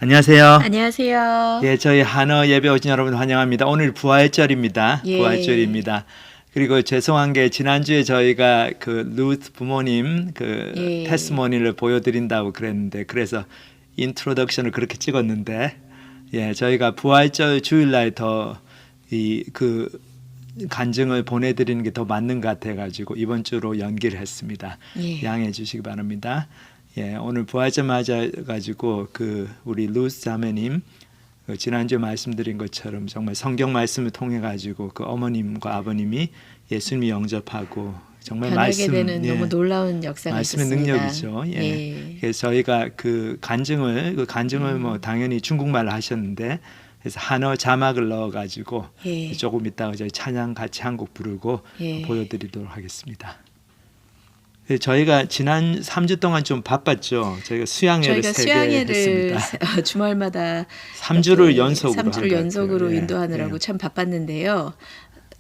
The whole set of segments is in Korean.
안녕하세요. 안녕하세요. 예, 저희 한어 예배 오신 여러분 환영합니다. 오늘 부활절입니다. 예. 부활절입니다. 그리고 죄송한 게 지난주에 저희가 그 루트 부모님 그 예. 테스모니를 보여드린다고 그랬는데 그래서 인트로덕션을 그렇게 찍었는데 예, 저희가 부활절 주일날 더 이 그 간증을 보내드리는 게 더 맞는 것 같아가지고 이번 주로 연기를 했습니다. 예. 양해해 주시기 바랍니다. 예, 오늘 부활절 맞아가지고 그 우리 루스 자매님 그 지난주에 말씀드린 것처럼 정말 성경 말씀을 통해 가지고 그 어머님과 아버님이 예수님이 영접하고 정말 변하게 말씀 되는 예, 너무 놀라운 역사가 말씀의 있었습니다. 능력이죠. 예. 그래서 저희가 그 간증을 뭐 당연히 중국말로 하셨는데 그래서 한어 자막을 넣어 가지고 예. 조금 이따가 저희 찬양 같이 한 곡 부르고 예. 보여드리도록 하겠습니다. 저희가 지난 3주 동안 좀 바빴죠. 저희가 수양회를 저희가 3개 수양회를 했습니다. 주말마다 3주를 연속으로 3주를 연속으로 예, 인도하느라고 예. 참 바빴는데요.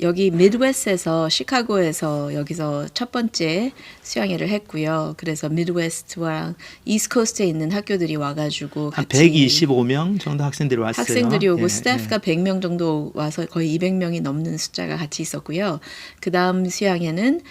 여기 미드웨스트에서 시카고에서 여기서 첫 번째 수양회를 했고요. 그래서 미드웨스트와 이스트코스트에 있는 학교들이 와가지고 한 같이 125명 정도 학생들이 왔어요. 학생들이 오고 예, 스태프가 100명 정도 와서 거의 200명이 넘는 숫자가 같이 있었고요. 그 다음 수양회는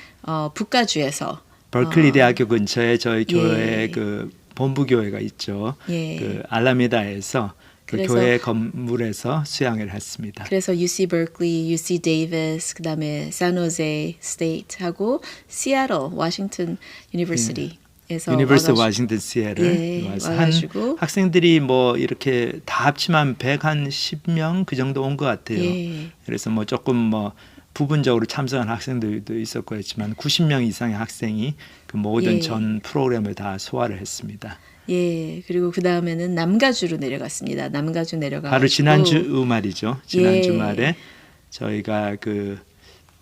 북가주에서 버클리 대학교 근처에 저희 예. 교회 그 본부 교회가 있죠. 예. 그 알라메다에서 그 그래서- 교회 건물에서 수양회를 했습니다. 그래서 UC Berkeley, UC Davis, 그다음에 San Jose State하고 시애틀 워싱턴 유니버시티에서 유니버시티 와가지고- 워싱턴 시애를 예, 와서 와가지고- 한 학생들이 뭐 이렇게 다 합치면 110명 그 정도 온 것 같아요. 예. 그래서 뭐 조금 뭐 부분적으로 참석한 학생들도 있었고 했지만 90명 이상의 학생이 그 모든 예. 전 프로그램을 다 소화를 했습니다. 예, 그리고 그 다음에는 남가주로 내려갔습니다. 남가주 내려가. 바로 지난주 말이죠. 지난 예. 주말에 저희가 그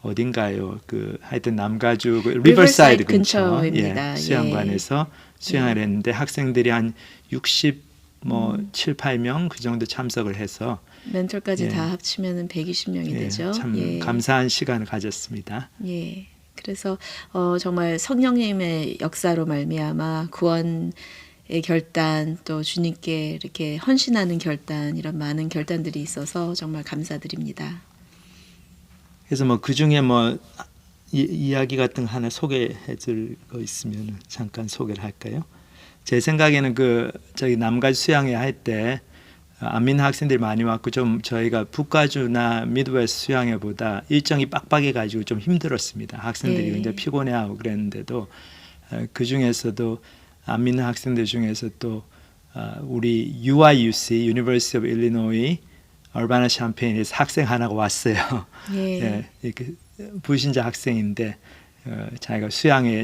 어딘가요? 그 하여튼 남가주 그 리버사이드 리버사이드 근처 근처입니다. 수양관에서 수양을 했는데 학생들이 한 60 뭐 7, 8명 그 정도 참석을 해서 멘토까지 예. 다 합치면은 120명이 예, 되죠. 참 예. 감사한 시간을 가졌습니다. 예. 그래서 정말 성령님의 역사로 말미암아 구원의 결단 또 주님께 이렇게 헌신하는 결단 이런 많은 결단들이 있어서 정말 감사드립니다. 그래서 뭐 그 중에 뭐 이야기 같은 거 하나 소개해 줄 거 있으면 잠깐 소개를 할까요? 제 생각에는 그 저희 남가주 수양회 할 때 안민 학생들이 많이 왔고 좀 저희가 북가주나 미드웨스트 수양회보다 일정이 빡빡해 가지고 좀 힘들었습니다. 학생들이 예. 굉장히 피곤해하고 그랬는데도 그 중에서도 안민 학생들 중에서 또 우리 UIUC University of Illinois 얼바나 샴페인에서 학생 하나가 왔어요. 예. 예, 이렇게 불신자 학생인데 자기가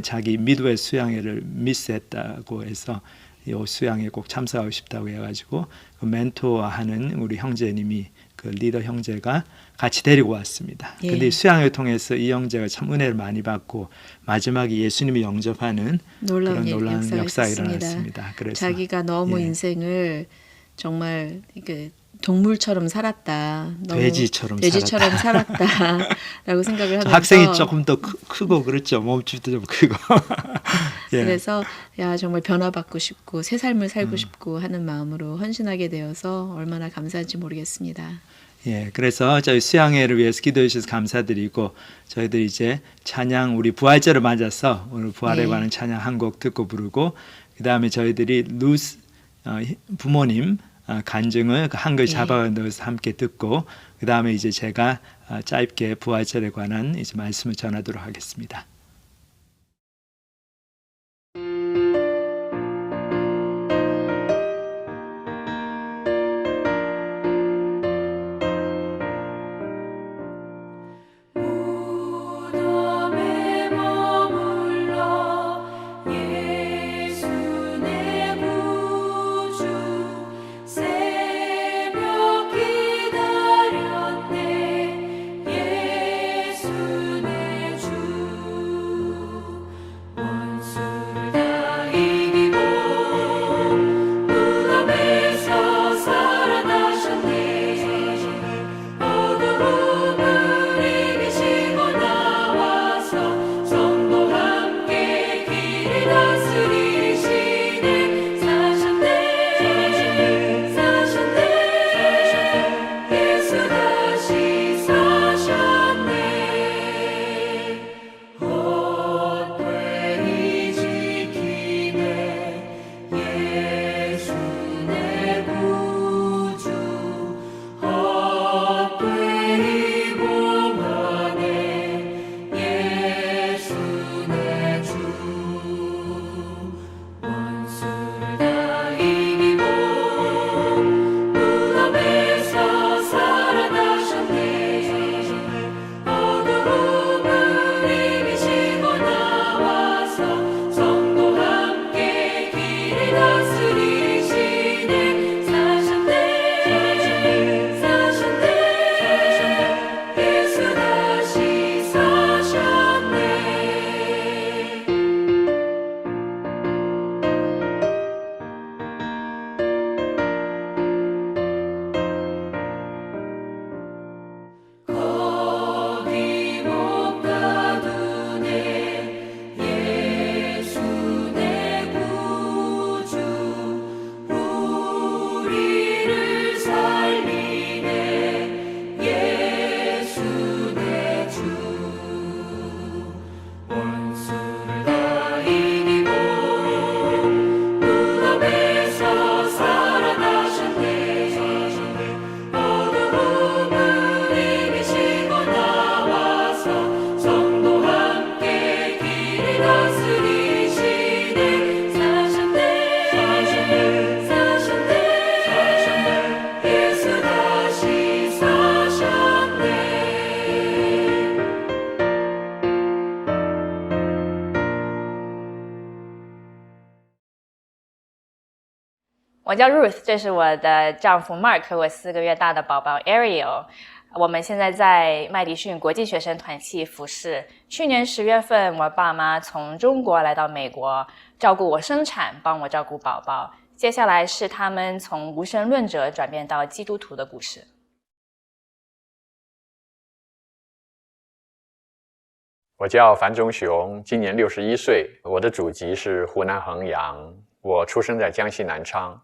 자기 미드웨스트 수양회를 미스했다고 해서 이 수양회 꼭 참석하고 싶다고 해가지고 그 멘토하는 우리 형제님이 그 리더 형제가 같이 데리고 왔습니다. 예. 근데 이 수양회 통해서 이 형제가 참 은혜를 많이 받고 마지막에 예수님이 영접하는 놀라운 그런 놀라운 역사가 있었습니다. 일어났습니다. 그래서 자기가 너무 예. 인생을 정말 이게 동물처럼 살았다. 너무 돼지처럼 살았다라고 생각을 하면서 학생이 조금 더 크고 그렇죠. 몸집도 좀 크고. 예. 그래서 야 정말 변화받고 싶고 새 삶을 살고 싶고 하는 마음으로 헌신하게 되어서 얼마나 감사한지 모르겠습니다. 예, 그래서 저희 수양회를 위해서 기도해 주셔서 감사드리고 저희들 이제 찬양 우리 부활절을 맞아서 오늘 부활에 네. 관한 찬양 한 곡 듣고 부르고 그 다음에 저희들이 루스 부모님 간증을 한글 네. 잡아 넣어서 함께 듣고 그 다음에 이제 제가 짧게 부활절에 관한 이제 말씀을 전하도록 하겠습니다. 무덤에 머물러 예수 내 구주 새벽 기다렸네 예수 내 주我叫 Ruth， 这是我的丈夫 Mark 和我4个月大的宝宝 Ariel。我们现在在麦迪逊国际学生团契服侍。去年10月份，我爸妈从中国来到美国，照顾我生产，帮我照顾宝宝。接下来是他们从无神论者转变到基督徒的故事。我叫樊忠雄，今年61岁，我的祖籍是湖南衡阳，我出生在江西南昌，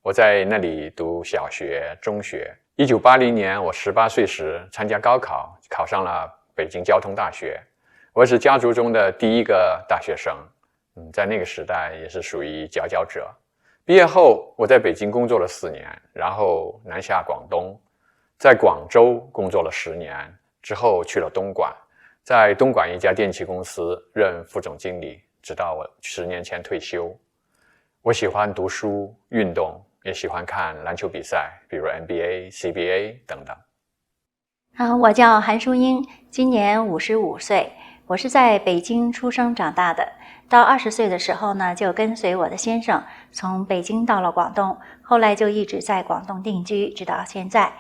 我在那里读小学、中学。1980年，我18岁时参加高考，考上了北京交通大学。我是家族中的第一个大学生，在那个时代也是属于佼佼者。毕业后，我在北京工作了4年，然后南下广东，在广州工作了10年，之后去了东莞。在东莞一家电器公司任副总经理，直到我10年前退休。我喜欢读书、运动，也喜欢看篮球比赛，比如 NBA、CBA 等等。我叫韩淑英，今年55岁，我是在北京出生长大的。到20岁的时候呢，就跟随我的先生从北京到了广东，后来就一直在广东定居，直到现在。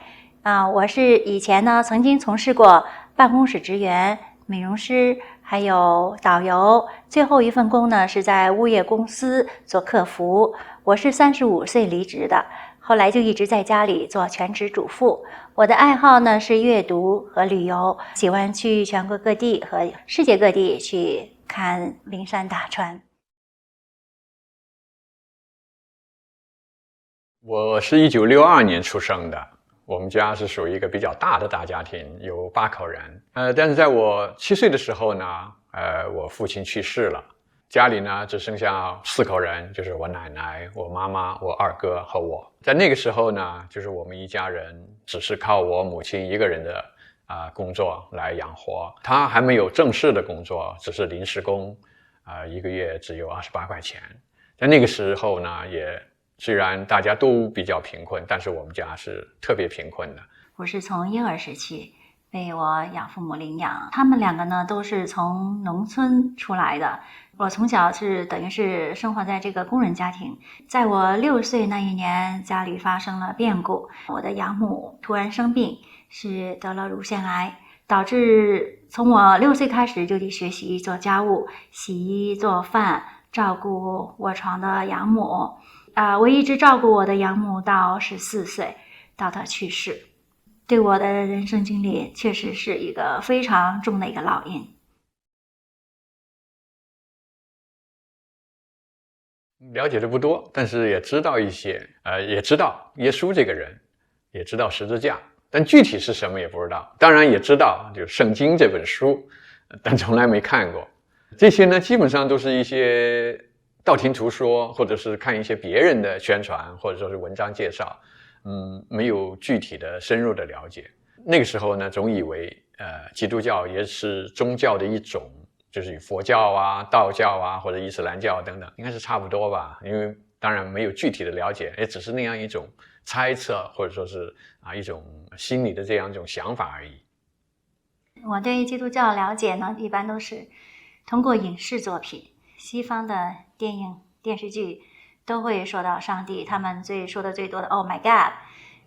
我是以前呢曾经从事过办公室职员、美容师，还有导游，最后一份工呢是在物业公司做客服。我是35岁离职的，后来就一直在家里做全职主妇。我的爱好呢是阅读和旅游，喜欢去全国各地和世界各地去看名山大川。我是1962年出生的，我们家是属于一个比较大的大家庭，有8口人。但是在我7岁的时候呢，我父亲去世了，家里呢只剩下4口人，就是我奶奶、我妈妈、我2哥和我。在那个时候呢，就是我们一家人只是靠我母亲一个人的工作来养活。她还没有正式的工作，只是临时工，一个月只有28块钱。在那个时候呢，也虽然大家都比较贫困，但是我们家是特别贫困的。我是从婴儿时期被我养父母领养，他们2个呢都是从农村出来的。我从小是等于是生活在这个工人家庭。在我6岁那一年，家里发生了变故，我的养母突然生病，是得了乳腺癌，导致从我6岁开始就得学习做家务、洗衣做饭，照顾卧床的养母。我一直照顾我的养母到14岁，到她去世。对我的人生经历确实是一个非常重的一个烙印。了解的不多，但是也知道一些，也知道耶稣这个人，也知道十字架，但具体是什么也不知道。当然也知道就是圣经这本书，但从来没看过。这些呢，基本上都是一些道听途说，或者是看一些别人的宣传，或者说是文章介绍，没有具体的深入的了解。那个时候呢，总以为基督教也是宗教的一种，就是与佛教啊、道教啊或者伊斯兰教等等，应该是差不多吧。因为当然没有具体的了解，也只是那样一种猜测，或者说是一种心理的这样一种想法而已。我对基督教了解呢，一般都是通过影视作品，西方的电影、电视剧都会说到上帝，他们说的最多的 "Oh my God"，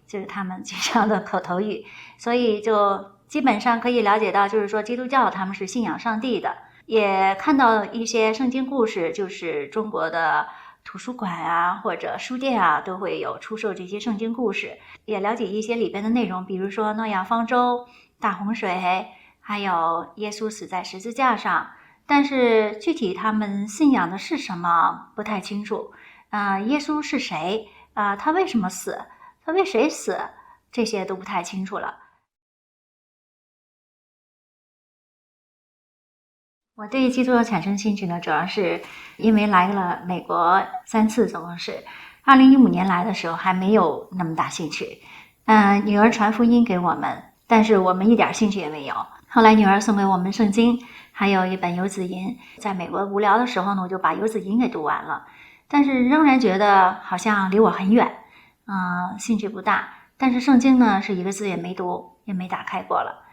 就是他们经常的口头语，所以就基本上可以了解到，就是说基督教他们是信仰上帝的，也看到一些圣经故事，就是中国的图书馆啊或者书店啊都会有出售这些圣经故事，也了解一些里边的内容，比如说诺亚方舟、大洪水，还有耶稣死在十字架上。但是具体他们信仰的是什么不太清楚。耶稣是谁？他为什么死？他为谁死？这些都不太清楚了。我对基督教产生兴趣呢，主要是因为来了美国3次，总共是2015年来的时候还没有那么大兴趣。女儿传福音给我们，但是我们一点兴趣也没有。后来女儿送给我们圣经，还有一本游子吟。在美国无聊的时候呢，我就把游子吟给读完了，但是仍然觉得好像离我很远，兴趣不大。但是圣经呢，是一个字也没读，也没打开过了。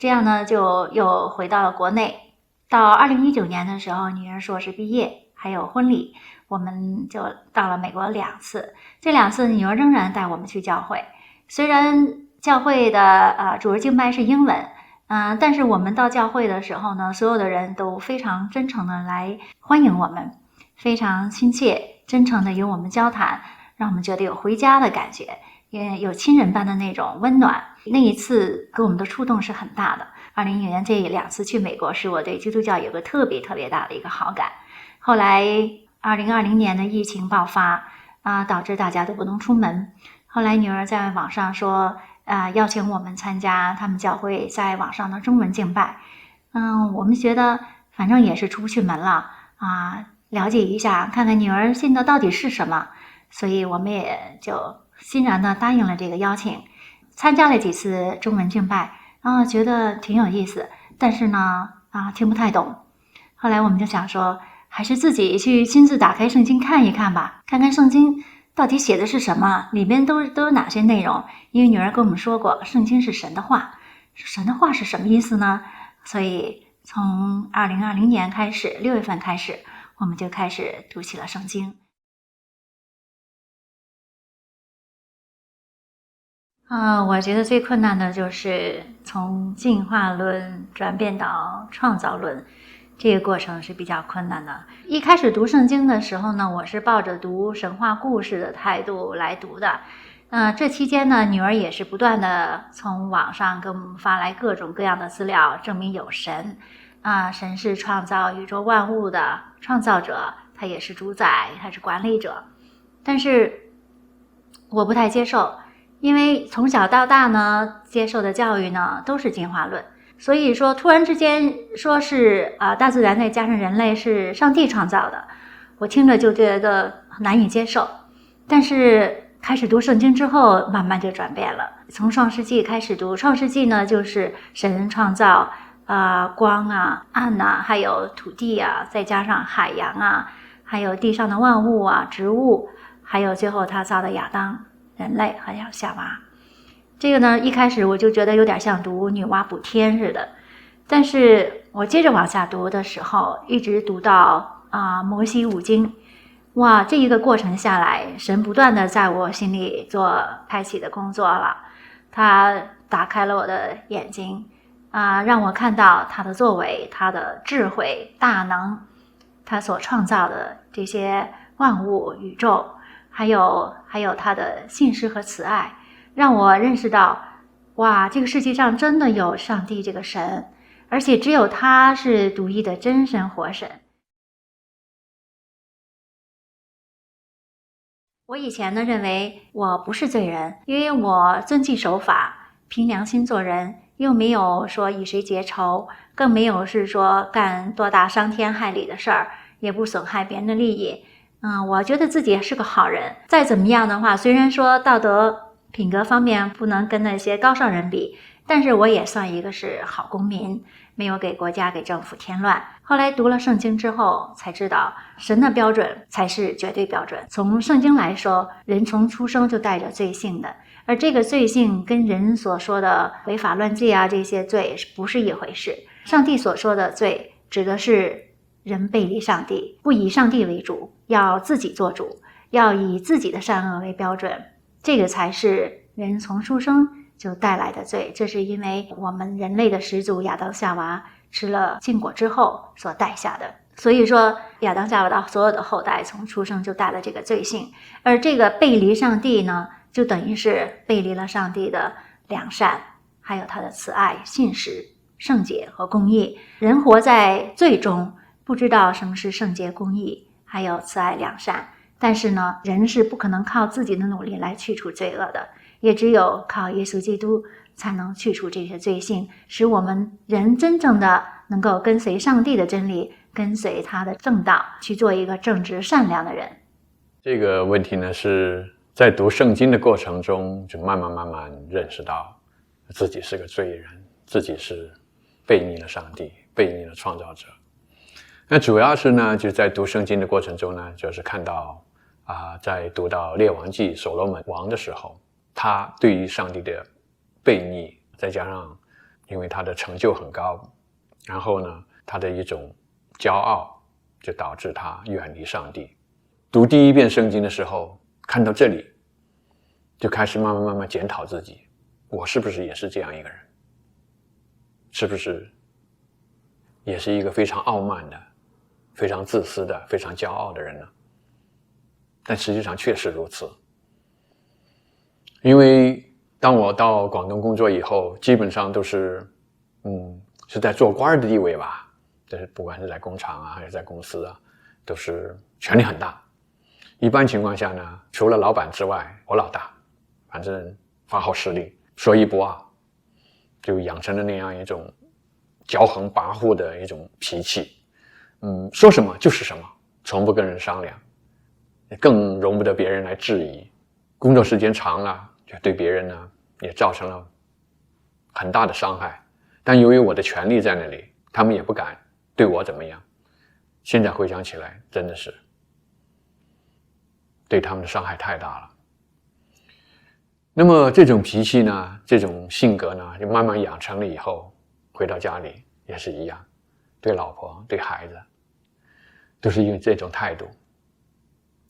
这样呢，就又回到了国内。到2019年的时候，女儿硕士毕业，还有婚礼，我们就到了美国2次，这2次女儿仍然带我们去教会。虽然教会的主日敬拜是英文，但是我们到教会的时候呢，所有的人都非常真诚的来欢迎我们，非常亲切真诚的与我们交谈，让我们觉得有回家的感觉，也有亲人般的那种温暖。那一次给我们的触动是很大的。2010年这2次去美国，使我对基督教有个特别大的一个好感。后来2020年的疫情爆发导致大家都不能出门。后来女儿在网上说邀请我们参加他们教会在网上的中文敬拜。我们觉得反正也是出不去门了了解一下，看看女儿信的到底是什么，所以我们也就欣然的答应了这个邀请，参加了几次中文敬拜觉得挺有意思，但是呢听不太懂。后来我们就想说，还是自己去亲自打开圣经看一看吧，看看圣经到底写的是什么，里边都有哪些内容。因为女儿跟我们说过，圣经是神的话，神的话是什么意思呢？所以从2020年开始，6月份开始，我们就开始读起了圣经。我觉得最困难的就是从进化论转变到创造论，这个过程是比较困难的。一开始读圣经的时候呢，我是抱着读神话故事的态度来读的。这期间呢，女儿也是不断的从网上给我们发来各种各样的资料，证明有神神是创造宇宙万物的创造者，他也是主宰，他是管理者。但是我不太接受，因为从小到大呢，接受的教育呢都是进化论，所以说突然之间说是大自然再加上人类是上帝创造的，我听着就觉得难以接受。但是开始读圣经之后，慢慢就转变了。从创世纪开始读，创世纪呢就是神创造光暗还有土地再加上海洋还有地上的万物植物，还有最后他造的亚当、人类还有夏娃。这个呢，一开始我就觉得有点像读女娲补天似的，但是我接着往下读的时候，一直读到摩西五经。哇，这一个过程下来，神不断的在我心里做开启的工作了。他打开了我的眼睛让我看到他的作为，他的智慧大能，他所创造的这些万物宇宙，还有他的信实和慈爱，让我认识到，哇，这个世界上真的有上帝这个神，而且只有他是独一的真神活神。我以前呢认为我不是罪人，因为我遵纪守法，凭良心做人，又没有说与谁结仇，更没有是说干多大伤天害理的事儿，也不损害别人的利益。我觉得自己是个好人。再怎么样的话，虽然说道德品格方面不能跟那些高尚人比，但是我也算一个是好公民，没有给国家给政府添乱。后来读了圣经之后才知道，神的标准才是绝对标准。从圣经来说，人从出生就带着罪性的，而这个罪性跟人所说的违法乱纪这些罪不是一回事。上帝所说的罪指的是人背离上帝，不以上帝为主，要自己做主，要以自己的善恶为标准，这个才是人从出生就带来的罪。这是因为我们人类的始祖亚当夏娃吃了禁果之后所带下的。所以说亚当夏娃的所有的后代从出生就带了这个罪性，而这个背离上帝呢，就等于是背离了上帝的良善，还有他的慈爱、信实、圣洁和公义。人活在罪中，不知道什么是圣洁、公义还有慈爱、良善，但是呢，人是不可能靠自己的努力来去除罪恶的，也只有靠耶稣基督才能去除这些罪性，使我们人真正的能够跟随上帝的真理，跟随他的正道，去做一个正直善良的人。这个问题呢，是在读圣经的过程中，就慢慢认识到自己是个罪人，自己是背逆了上帝，背逆了创造者。那主要是呢，就在读圣经的过程中呢，就是看到在读到列王记所罗门王的时候，他对于上帝的背逆，再加上因为他的成就很高，然后呢他的一种骄傲，就导致他远离上帝。读第一遍圣经的时候，看到这里，就开始慢慢检讨自己，我是不是也是这样一个人？是不是也是一个非常傲慢的、非常自私的、非常骄傲的人呢？但实际上确实如此。因为当我到广东工作以后，基本上都是是在做官的地位吧，就是不管是在工厂啊还是在公司啊，都是权力很大。一般情况下呢，除了老板之外，我老大，反正发号施令，说一不二，就养成了那样一种骄横跋扈的一种脾气。说什么就是什么，从不跟人商量，更容不得别人来质疑。工作时间长了，就对别人呢也造成了很大的伤害。但由于我的权力在那里，他们也不敢对我怎么样。现在回想起来，真的是对他们的伤害太大了。那么这种脾气呢，这种性格呢，就慢慢养成了以后，回到家里也是一样，对老婆对孩子都是用这种态度。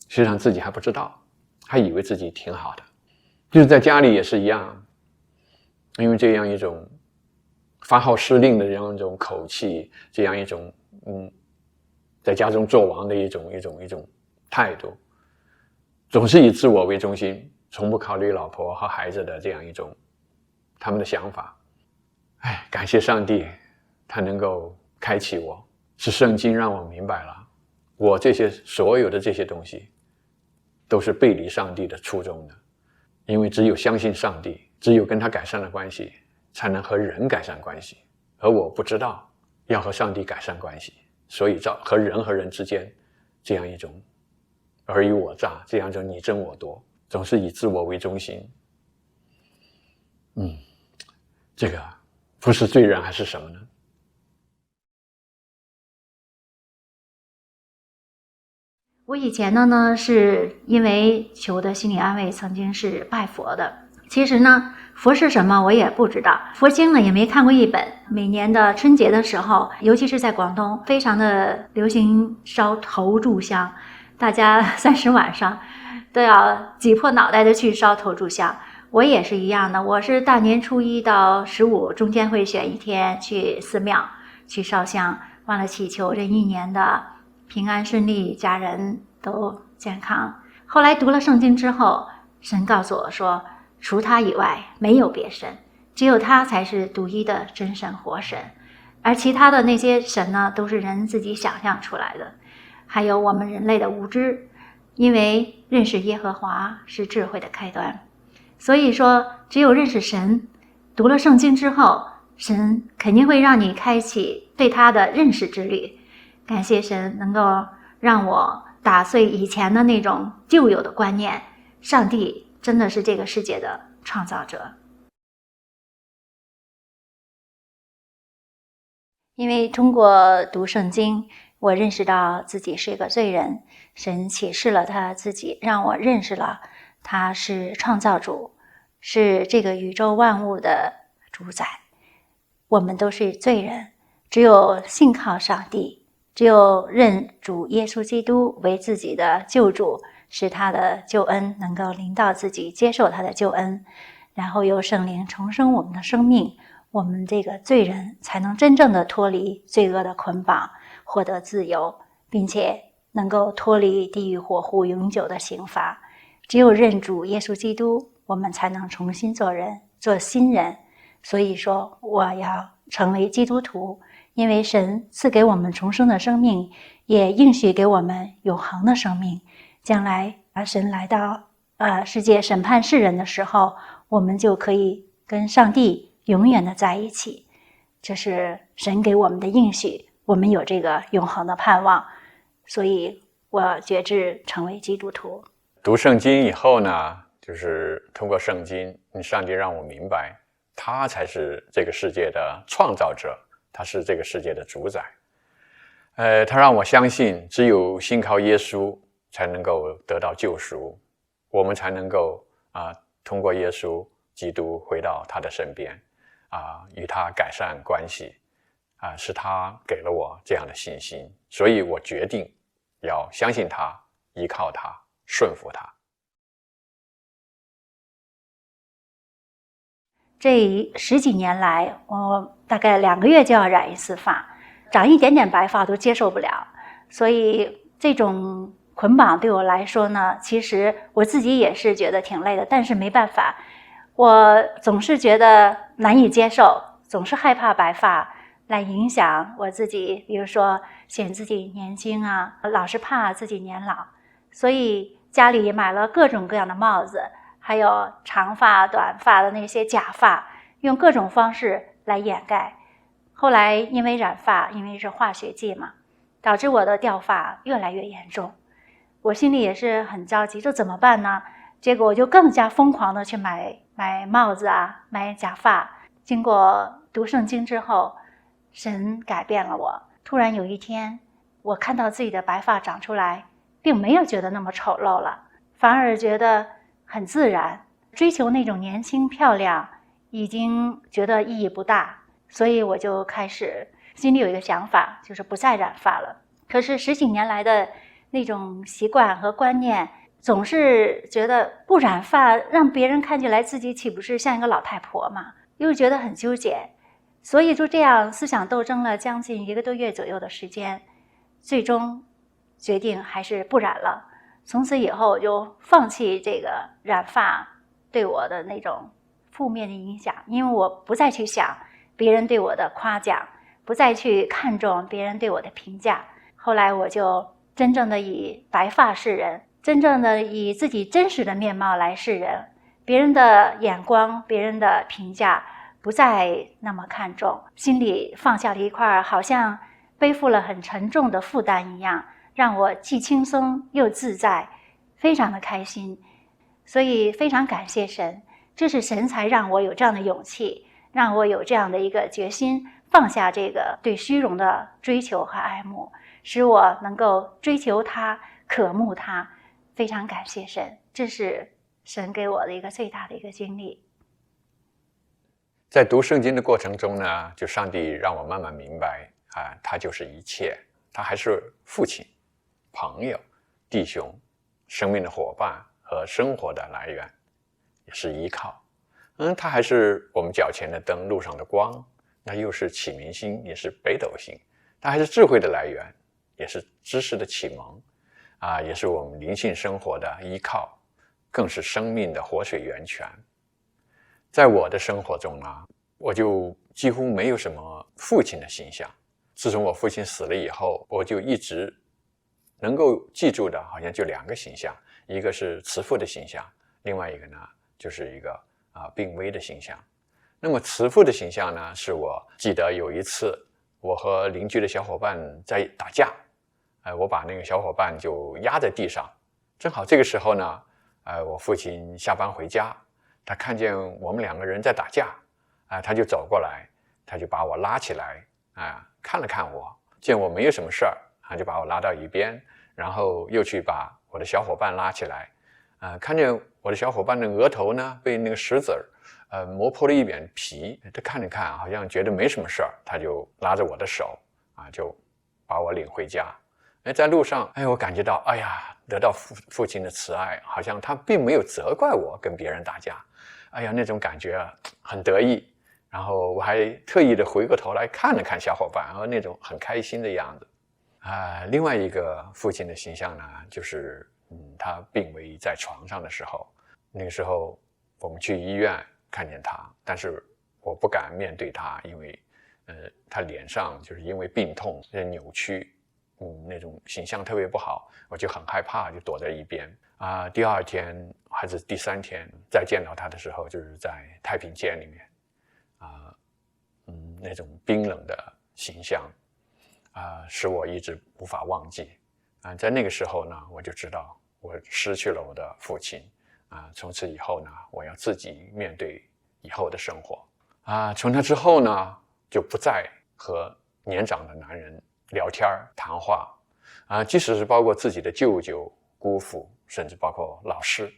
实际上自己还不知道，还以为自己挺好的。就是在家里也是一样，因为这样一种发号施令的这样一种口气，这样一种在家中做王的一种态度，总是以自我为中心，从不考虑老婆和孩子的这样一种他们的想法。感谢上帝，他能够开启我，是圣经让我明白了，我所有的这些东西都是背离上帝的初衷的。因为只有相信上帝，只有跟他改善了关系，才能和人改善关系。而我不知道要和上帝改善关系，所以和人之间这样一种尔虞我诈，这样一种你争我夺，总是以自我为中心。这个不是罪人还是什么呢？我以前呢是因为求的心理安慰，曾经是拜佛的。其实呢，佛是什么我也不知道，佛经呢也没看过一本。每年的春节的时候，尤其是在广东，非常的流行烧头炷香，大家30晚上都要挤破脑袋的去烧头炷香。我也是一样的，我是大年初1到15中间会选一天去寺庙去烧香，忘了祈求这一年的平安顺利，家人都健康。后来读了圣经之后，神告诉我说，除他以外没有别神，只有他才是独一的真神活神，而其他的那些神呢，都是人自己想象出来的，还有我们人类的无知。因为认识耶和华是智慧的开端，所以说只有认识神，读了圣经之后，神肯定会让你开启对他的认识之旅。感谢神能够让我打碎以前的那种旧有的观念，上帝真的是这个世界的创造者。因为通过读圣经，我认识到自己是一个罪人，神启示了他自己，让我认识了他是创造主，是这个宇宙万物的主宰。我们都是罪人，只有信靠上帝，只有认主耶稣基督为自己的救主，使他的救恩能够临到自己，接受他的救恩，然后由圣灵重生我们的生命，我们这个罪人才能真正的脱离罪恶的捆绑，获得自由，并且能够脱离地狱火湖永久的刑罚。只有认主耶稣基督，我们才能重新做人，做新人。所以说我要成为基督徒，因为神赐给我们重生的生命，也应许给我们永恒的生命。将来神来到世界审判世人的时候，我们就可以跟上帝永远的在一起。这是神给我们的应许，我们有这个永恒的盼望，所以我决志成为基督徒。读圣经以后呢，就是通过圣经，上帝让我明白他才是这个世界的创造者，他是这个世界的主宰。他让我相信只有信靠耶稣才能够得到救赎，我们才能够通过耶稣基督回到他的身边，与他改善关系，是他给了我这样的信心，所以我决定要相信他，依靠他，顺服他。这10几年来，我大概2个月就要染1次发，长一点点白发都接受不了，所以这种捆绑对我来说呢，其实我自己也是觉得挺累的，但是没办法，我总是觉得难以接受，总是害怕白发来影响我自己，比如说显自己年轻啊，老是怕自己年老，所以家里买了各种各样的帽子，还有长发、短发的那些假发，用各种方式来掩盖。后来因为染发，因为是化学剂嘛，导致我的掉发越来越严重。我心里也是很着急，这怎么办呢？结果我就更加疯狂的去买帽子啊，买假发。经过读圣经之后，神改变了我。突然有一天，我看到自己的白发长出来，并没有觉得那么丑陋了，反而觉得很自然。追求那种年轻漂亮，已经觉得意义不大，所以我就开始心里有一个想法，就是不再染发了。可是10几年来的那种习惯和观念，总是觉得不染发让别人看起来自己岂不是像一个老太婆嘛，又觉得很纠结，所以就这样思想斗争了将近1个多月左右的时间，最终决定还是不染了。从此以后我就放弃这个染发对我的那种负面的影响，因为我不再去想别人对我的夸奖，不再去看重别人对我的评价。后来我就真正的以白发示人，真正的以自己真实的面貌来示人，别人的眼光，别人的评价不再那么看重，心里放下了一块好像背负了很沉重的负担一样，让我既轻松又自在，非常的开心。所以非常感谢神，这是神才让我有这样的勇气，让我有这样的一个决心，放下这个对虚荣的追求和爱慕，使我能够追求他，渴慕他。非常感谢神，这是神给我的一个最大的一个经历。在读圣经的过程中呢，就上帝让我慢慢明白他就是一切，他还是父亲、朋友、弟兄、生命的伙伴和生活的来源，也是依靠。他还是我们脚前的灯，路上的光，那又是启明星，也是北斗星。他还是智慧的来源，也是知识的启蒙也是我们灵性生活的依靠，更是生命的活水源泉。在我的生活中我就几乎没有什么父亲的形象。自从我父亲死了以后，我就一直能够记住的好像就2个形象，一个是慈父的形象，另外一个呢就是一个病危的形象。那么慈父的形象呢，是我记得有一次我和邻居的小伙伴在打架，我把那个小伙伴就压在地上，正好这个时候呢我父亲下班回家，他看见我们2个人在打架他就走过来，他就把我拉起来看了看我，见我没有什么事儿，他就把我拉到一边，然后又去把我的小伙伴拉起来看见我的小伙伴的额头呢被那个石子磨破了一点皮，他看了看好像觉得没什么事儿，他就拉着我的手就把我领回家。在路上我感觉到得到父亲的慈爱，好像他并没有责怪我跟别人打架，那种感觉很得意。然后我还特意的回过头来看了看小伙伴，那种很开心的样子另外一个父亲的形象呢，就是他病危在床上的时候，那个时候我们去医院看见他，但是我不敢面对他，因为他脸上就是因为病痛扭曲那种形象特别不好，我就很害怕，就躲在一边第2天还是第3天再见到他的时候，就是在太平间里面那种冰冷的形象使我一直无法忘记在那个时候呢，我就知道我失去了我的父亲从此以后呢，我要自己面对以后的生活从那之后呢，就不再和年长的男人聊天谈话即使是包括自己的舅舅、姑父，甚至包括老师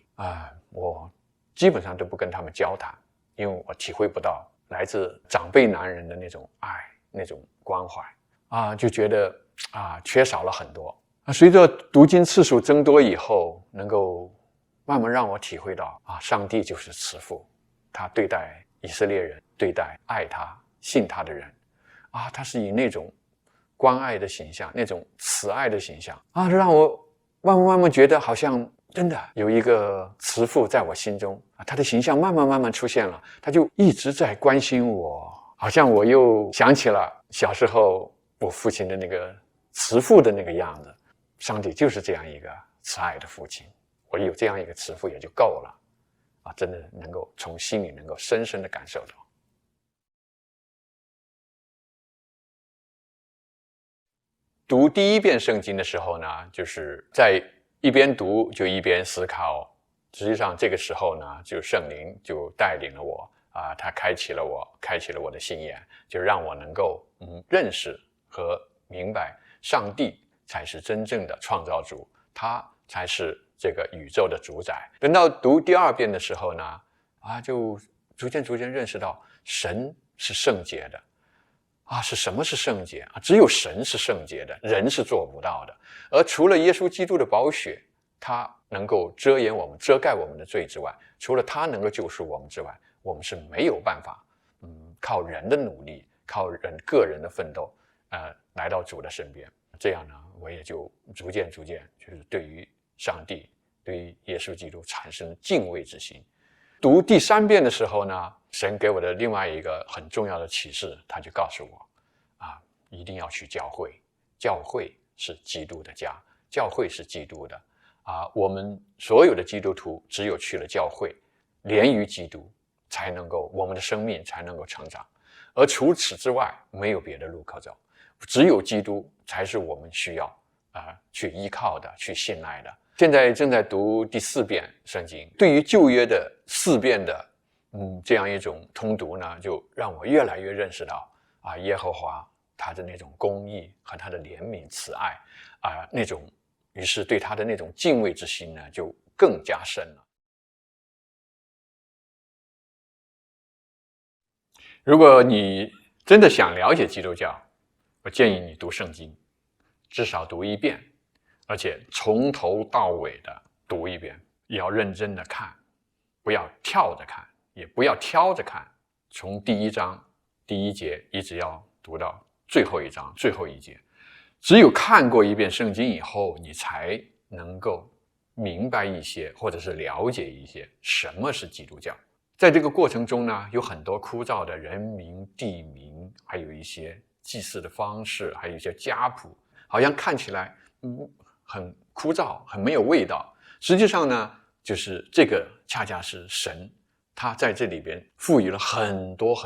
我基本上都不跟他们交谈，因为我体会不到来自长辈男人的那种爱、那种关怀就觉得缺少了很多随着读经次数增多以后，能够慢慢让我体会到上帝就是慈父，他对待以色列人，对待爱他信他的人他是以那种关爱的形象，那种慈爱的形象让我慢慢觉得好像真的有一个慈父在我心中他的形象慢慢出现了，他就一直在关心我，好像我又想起了小时候我父亲的那个慈父的那个样子。上帝就是这样一个慈爱的父亲，我有这样一个慈父也就够了真的能够从心里能够深深的感受到。读第一遍圣经的时候呢，就是在一边读就一边思考，实际上这个时候呢，就圣灵就带领了我他开启了我的心眼，就让我能够认识和明白上帝才是真正的创造主，他才是这个宇宙的主宰。等到读第二遍的时候呢就逐渐认识到神是圣洁的是什么是圣洁只有神是圣洁的，人是做不到的。而除了耶稣基督的宝血，他能够遮盖我们的罪之外，除了他能够救赎我们之外，我们是没有办法靠人的努力，靠个人的奋斗来到主的身边。这样呢，我也就逐渐就是对于上帝，对于耶稣基督产生敬畏之心。读第三遍的时候呢，神给我的另外一个很重要的启示，他就告诉我一定要去教会，教会是基督的家，教会是基督的我们所有的基督徒只有去了教会，连于基督，才能够我们的生命才能够成长，而除此之外没有别的路可走，只有基督才是我们需要去依靠的，去信赖的。现在正在读第4遍圣经，对于旧约的4遍的这样一种通读呢，就让我越来越认识到耶和华他的那种公义和他的怜悯慈爱那种，于是对他的那种敬畏之心呢就更加深了。如果你真的想了解基督教，我建议你读圣经，至少读1遍，而且从头到尾的读1遍，也要认真的看，不要跳着看，也不要挑着看，从第1章第1节一直要读到最后一章最后一节。只有看过1遍圣经以后，你才能够明白一些，或者是了解一些什么是基督教。在这个过程中呢，有很多枯燥的人名地名，还有一些祭祀的方式，还有一些家谱，好像看起来很枯燥，很没有味道。实际上呢，就是这个恰恰是神他在这里边赋予了很多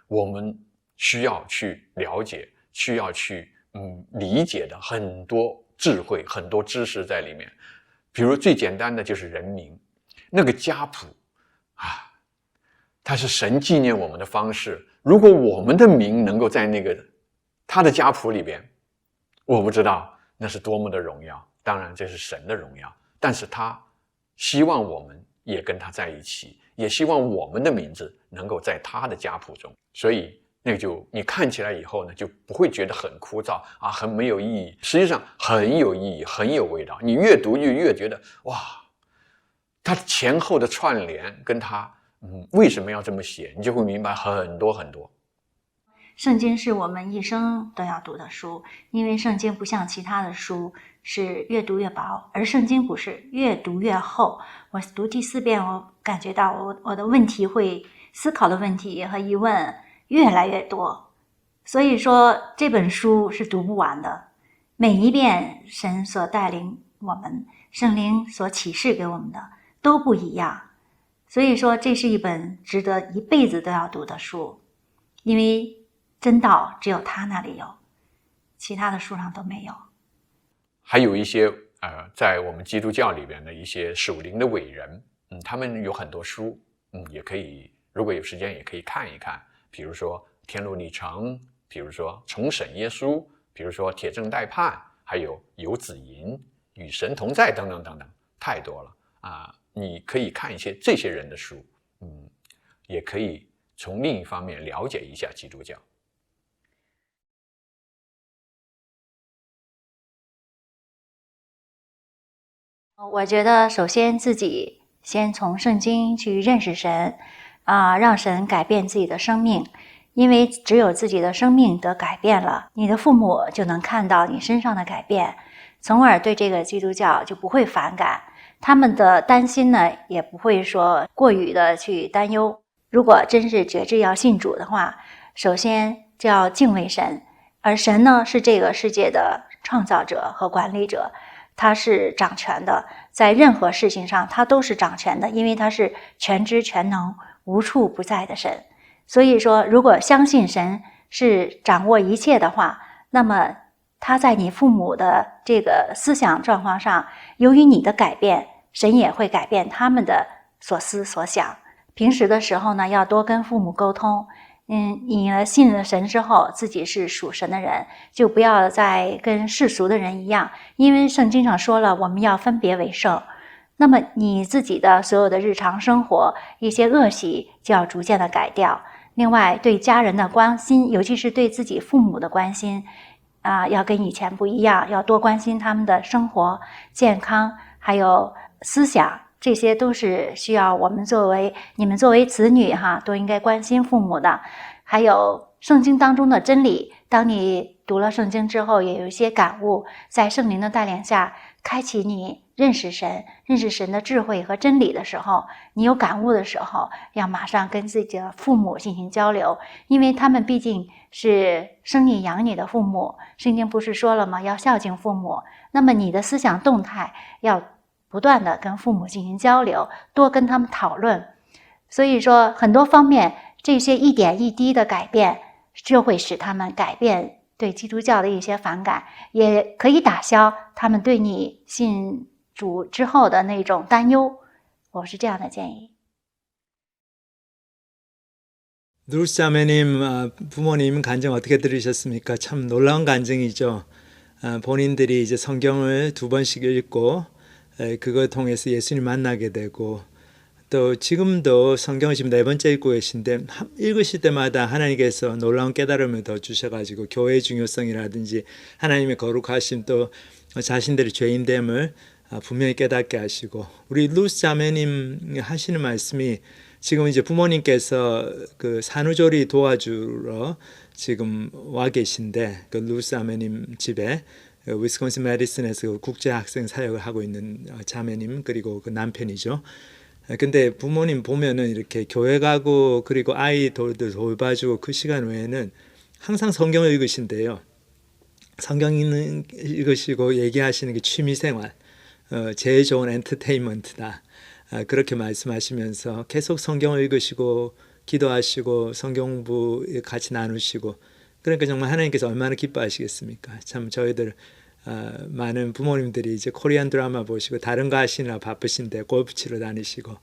我们需要去了解，需要去理解的很多智慧，很多知识在里面。比如最简单的就是人名，那个家谱它是神纪念我们的方式。如果我们的名能够在那个他的家谱里边，我不知道那是多么的荣耀。当然这是神的荣耀，但是他希望我们也跟他在一起，也希望我们的名字能够在他的家谱中。所以那个就你看起来以后呢，就不会觉得很枯燥很没有意义，实际上很有意义，很有味道。你越读就越觉得哇，它前后的串联跟它为什么要这么写，你就会明白很多。圣经是我们一生都要读的书，因为圣经不像其他的书是越读越薄，而圣经不是，越读越厚。我读第4遍，我感觉到我的问题会思考的问题和疑问越来越多，所以说这本书是读不完的。每一遍神所带领我们，圣灵所启示给我们的都不一样，所以说这是一本值得一辈子都要读的书，因为真道只有他那里有，其他的书上都没有。还有一些在我们基督教里边的一些属灵的伟人，他们有很多书，也可以，如果有时间也可以看一看。比如说天路历程，比如说重审耶稣，比如说铁证待判，还有游子吟、与神同在等等，太多了你可以看一些这些人的书，也可以从另一方面了解一下基督教。我觉得首先自己先从圣经去认识神，让神改变自己的生命，因为只有自己的生命得改变了，你的父母就能看到你身上的改变，从而对这个基督教就不会反感，他们的担心呢也不会说过于的去担忧。如果真是决志要信主的话，首先就要敬畏神，而神呢是这个世界的创造者和管理者，他是掌权的，在任何事情上他都是掌权的，因为他是全知全能无处不在的神。所以说如果相信神是掌握一切的话，那么他在你父母的这个思想状况上，由于你的改变，神也会改变他们的所思所想。平时的时候呢，要多跟父母沟通。你信了神之后，自己是属神的人，就不要再跟世俗的人一样，因为圣经上说了，我们要分别为圣。那么你自己的所有的日常生活，一些恶习就要逐渐的改掉。另外，对家人的关心，尤其是对自己父母的关心，要跟以前不一样，要多关心他们的生活、健康，还有思想。这些都是需要我们你们作为子女都应该关心父母的。还有圣经当中的真理，当你读了圣经之后，也有一些感悟，在圣灵的带领下，开启你认识神的智慧和真理的时候，你有感悟的时候，要马上跟自己的父母进行交流，因为他们毕竟是生你养你的父母，圣经不是说了吗？要孝敬父母。那么你的思想动态要不断的跟父母进行交流，多跟他们讨论。所以说很多方面，这些一点一滴的改变就会使他们改变对基督教的一些反感，也可以打消他们对你信主之后的那种担忧。我是这样的建议。루스 자매님 부모님 간증 어떻게 들으셨습니까? 참 놀라운 간증이죠. 본인들이 이제 성경을 2번씩 읽고 그걸 통해서 예수님 만나게 되고, 또 지금도 성경을 지금 4번째 읽고 계신데 읽으실 때마다 하나님께서 놀라운 깨달음을 더 주셔가지고 교회의 중요성이라든지 하나님의 거룩하심, 또 자신들의 죄인됨을 분명히 깨닫게 하시고, 우리 루스 자매님 하시는 말씀이 지금 이제 부모님께서 그 산후조리 도와주러 지금 와 계신데, 그 루스 자매님 집에 위스콘신 메디슨에서 국제 학생 사역을 하고 있는 자매님, 그리고 그 남편이죠. 근데 부모님 보면은 이렇게 교회 가고 그리고 아이들도 돌봐주고 그 시간 외에는 항상 성경을 읽으신대요. 성경 읽으시고 얘기하시는 게 취미생활, 제일 좋은 엔터테인먼트다. 그렇게 말씀하시면서 계속 성경을 읽으시고 기도하시고 성경 공부 같이 나누시고, 그러니까 정말 하나님께서 얼마나 기뻐하시겠습니까? 참 저희들 많은 부모님들이 이제 코리안 드라마 보시고 다른 거 하시느라 바쁘신데 골프 치러 다니시고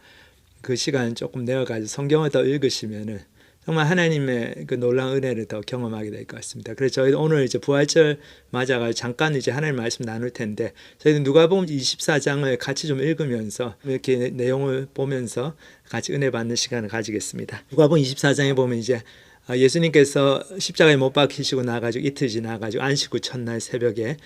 그 시간 조금 내어가지고 성경을 더 읽으시면은 정말 하나님의 그 놀라운 은혜를 더 경험하게 될 것 같습니다. 그래서 저희 오늘 이제 부활절 맞아가지고 잠깐 이제 하나님 말씀 나눌 텐데, 저희는 누가복음 24장을 같이 좀 읽으면서 이렇게 내용을 보면서 같이 은혜 받는 시간을 가지겠습니다. 누가복음 24장에 보면 이제 예수님께서 십자가에 못 박히시고 나가지고 이틀 지나가지고 안식 후 첫날 새벽에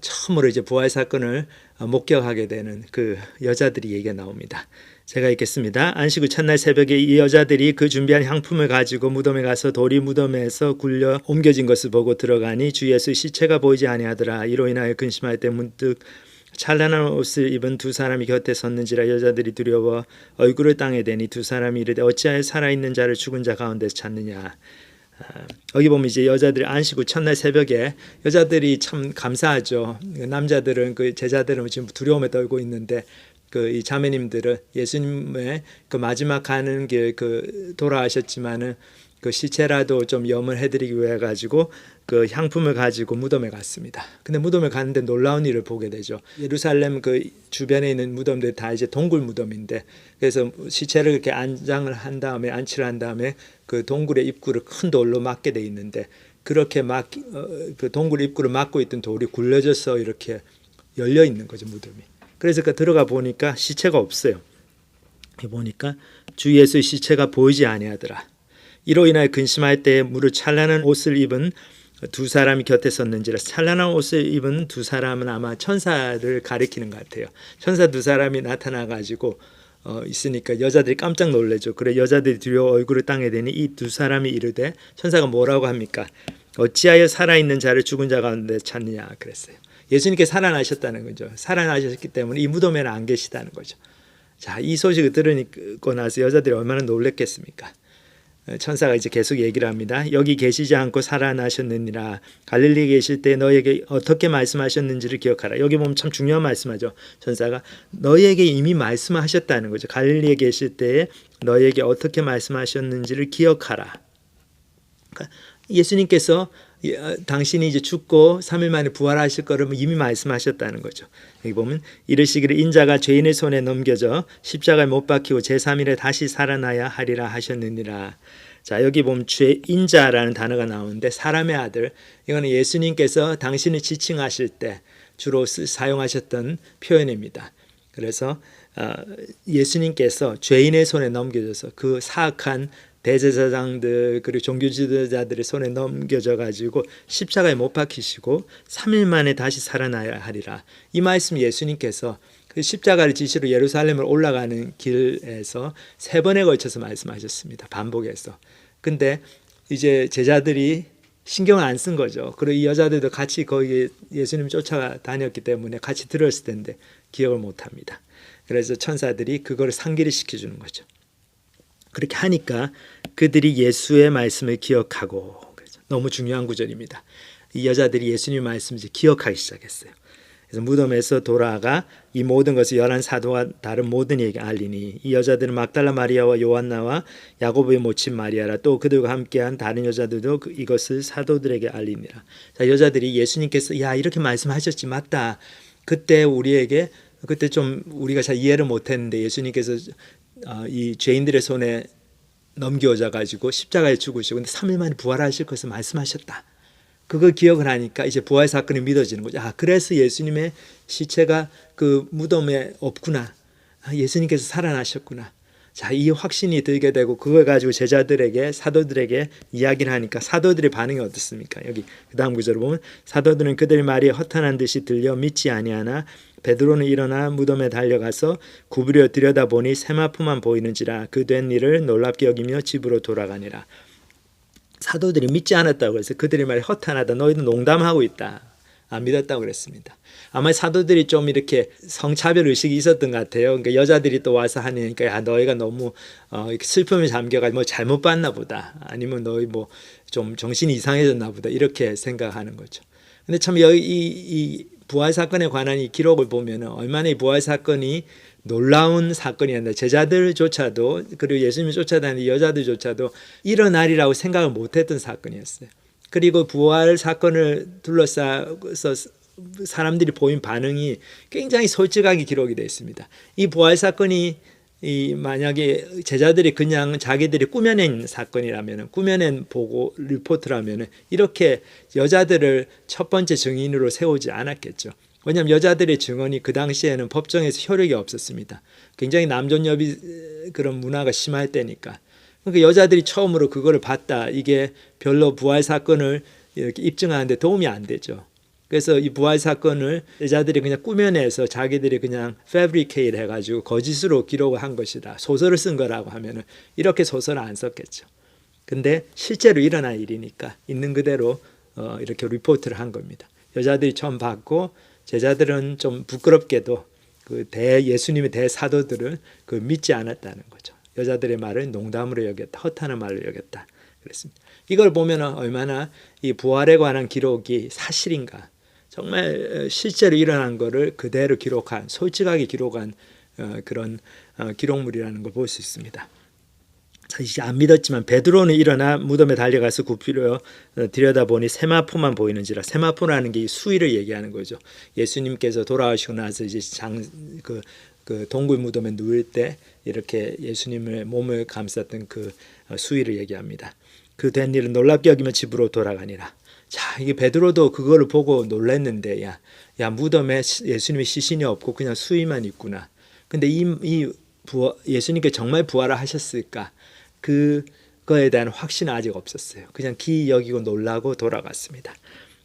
처음으로 이제 부활 사건을 목격하게 되는 그 여자들이 얘기가 나옵니다. 제가 읽겠습니다. 안식 후 첫날 새벽에 이 여자들이 그 준비한 향품을 가지고 무덤에 가서 돌이 무덤에서 굴려 옮겨진 것을 보고 들어가니 주 예수의 시체가 보이지 아니하더라. 이로 인하여 근심할 때 문득 찬란한 옷을 입은 두 사람이 곁에 섰는지라 여자들이 두려워 얼굴을 땅에 대니 두 사람이 이르되 어찌하여 살아있는 자를 죽은 자 가운데서 찾느냐. 여기 보면 이제 여자들이 안식 후 첫날 새벽에, 여자들이 참 감사하죠. 남자들은 그 제자들은 지금 두려움에 떨고 있는데 그 이 자매님들은 예수님의 그 마지막 가는 길 그 돌아가셨지만은 그 시체라도 좀 염을 해드리기 위해 가지고 그 향품을 가지고 무덤에 갔습니다. 근데 무덤에 갔는데 놀라운 일을 보게 되죠. 예루살렘 그 주변에 있는 무덤들 다 이제 동굴 무덤인데, 그래서 시체를 이렇게 안장을 한 다음에 안치를 한 다음에 그 동굴의 입구를 큰 돌로 막게 돼 있는데, 그렇게 그 동굴 입구를 막고 있던 돌이 굴려져서 이렇게 열려 있는 거죠, 무덤이. 그래서 들어가 보니까 시체가 없어요. 보니까 주 예수의 시체가 보이지 아니하더라. 이로 인하여 근심할 때에 무릇 찬란한 옷을 입은 두 사람이 곁에 섰는지라. 찬란한 옷을 입은 두 사람은 아마 천사를 가리키는 것 같아요. 천사 두 사람이 나타나가지고 있으니까 여자들이 깜짝 놀래죠. 그래 여자들이 두려워 얼굴을 땅에 대니 이 두 사람이 이르되, 천사가 뭐라고 합니까? 어찌하여 살아있는 자를 죽은 자 가운데 찾느냐 그랬어요. 예수님께 살아나셨다는 거죠. 살아나셨기 때문에 이 무덤에는 안 계시다는 거죠. 자, 이 소식을 들으고 나서 여자들이 얼마나 놀랬겠습니까? 천사가 이제 계속 얘기를 합니다. 여기 계시지 않고 살아나셨느니라. 갈릴리에 계실 때 너에게 어떻게 말씀하셨는지를 기억하라. 여기 보면 참 중요한 말씀하죠. 천사가 너에게 이미 말씀하셨다는 거죠. 갈릴리에 계실 때에 너에게 어떻게 말씀하셨는지를 기억하라. 그러니까 예수님께서 당신이 이제 죽고 3일 만에 부활하실 거를 이미 말씀하셨다는 거죠. 여기 보면 이르시기를 인자가 죄인의 손에 넘겨져 십자가에 못 박히고 제3일에 다시 살아나야 하리라 하셨느니라. 자, 여기 보면 인자라는 단어가 나오는데 사람의 아들, 이거는 예수님께서 당신을 지칭하실 때 주로 사용하셨던 표현입니다. 그래서 예수님께서 죄인의 손에 넘겨져서 그 사악한 대제사장들 그리고 종교 지도자들의 손에 넘겨져 가지고 십자가에 못 박히시고 3일 만에 다시 살아나야 하리라. 이 말씀 예수님께서 그 십자가를 지시로 예루살렘을 올라가는 길에서 3번에 걸쳐서 말씀하셨습니다. 반복해서. 근데 이제 제자들이 신경을 안 쓴 거죠. 그리고 이 여자들도 같이 거기 예수님 쫓아다녔기 때문에 같이 들었을 텐데 기억을 못 합니다. 그래서 천사들이 그걸 상기를 시켜주는 거죠. 그렇게 하니까 그들이 예수의 말씀을 기억하고, 너무 중요한 구절입니다. 이 여자들이 예수님의 말씀을 기억하기 시작했어요. 그래서 무덤에서 돌아가 이 모든 것을 11 사도와 다른 모든 이에게 알리니 이 여자들은 막달라 마리아와 요한나와 야고보의 모친 마리아라. 또 그들과 함께한 다른 여자들도 이것을 사도들에게 알리니라. 자, 여자들이 예수님께서 야 이렇게 말씀하셨지 맞다. 그때 우리에게 그때 좀 우리가 잘 이해를 못했는데 예수님께서 이 죄인들의 손에 넘겨져 가지고 십자가에 죽으시고 근데 3일 만에 부활하실 것을 말씀하셨다. 그걸 기억을 하니까 이제 부활 사건이 믿어지는 거죠. 아, 그래서 예수님의 시체가 그 무덤에 없구나. 아, 예수님께서 살아나셨구나. 자, 이 확신이 들게 되고 그걸 가지고 제자들에게 사도들에게 이야기를 하니까 사도들의 반응이 어떻습니까? 여기 그 다음 구절을 보면 사도들은 그들 말이 허탄한 듯이 들려 믿지 아니하나 베드로는 일어나 무덤에 달려가서 구부려 들여다보니 세마포만 보이는지라. 그 된 일을 놀랍게 여기며 집으로 돌아가니라. 사도들이 믿지 않았다고 해서 그들의 말이 허탄하다. 너희도 농담하고 있다. 안 믿었다고 그랬습니다. 아마 사도들이 좀 이렇게 성차별 의식이 있었던 것 같아요. 그러니까 여자들이 또 와서 하니까 야, 너희가 너무 슬픔에 잠겨가지고 뭐 잘못 봤나 보다. 아니면 너희 뭐 좀 정신이 이상해졌나 보다. 이렇게 생각하는 거죠. 근데 참 이 부활 사건에 관한 이 기록을 보면 얼마나 이 부활 사건이 놀라운 사건이었나. 제자들조차도 그리고 예수님을 쫓아다니는 여자들조차도 일어나리라고 생각을 못했던 사건이었어요. 그리고 부활 사건을 둘러싸서 사람들이 보인 반응이 굉장히 솔직하게 기록이 되어 있습니다. 이 부활 사건이 만약에 제자들이 그냥 자기들이 꾸며낸 사건이라면, 꾸며낸 보고 리포트라면 이렇게 여자들을 첫 번째 증인으로 세우지 않았겠죠. 왜냐하면 여자들의 증언이 그 당시에는 법정에서 효력이 없었습니다. 굉장히 남존여비 그런 문화가 심할 때니까. 그러니까 여자들이 처음으로 그거를 봤다. 이게 별로 부활 사건을 이렇게 입증하는데 도움이 안 되죠. 그래서 이 부활 사건을 여자들이 그냥 꾸며내서 자기들이 그냥 fabricate 해가지고 거짓으로 기록을 한 것이다. 소설을 쓴 거라고 하면은 이렇게 소설을 안 썼겠죠. 근데 실제로 일어난 일이니까 있는 그대로 이렇게 리포트를 한 겁니다. 여자들이 처음 봤고 제자들은 좀 부끄럽게도 그 예수님의 대사도들을 그 믿지 않았다는 거죠. 여자들의 말을 농담으로 여겼다. 허탄한 말로 여겼다. 그랬습니다. 이걸 보면 얼마나 이 부활에 관한 기록이 사실인가. 정말 실제로 일어난 거를 그대로 기록한, 솔직하게 기록한 그런 기록물이라는 걸 볼 수 있습니다. 자, 이제 안 믿었지만 베드로는 일어나 무덤에 달려가서 굽히려 들여다보니 세마포만 보이는지라. 세마포라는 게 이 수위를 얘기하는 거죠. 예수님께서 돌아오시고 나서 이제 그 동굴 무덤에 누울 때 이렇게 예수님의 몸을 감쌌던 그 수위를 얘기합니다. 그 된 일은 놀랍게 여기며 집으로 돌아가니라. 자, 이게 베드로도 그거를 보고 놀랐는데, 야 무덤에 예수님의 시신이 없고 그냥 수위만 있구나. 근데 예수님께 정말 부활을 하셨을까? 그 거에 대한 확신은 아직 없었어요. 그냥 기이 여기고 놀라고 돌아갔습니다.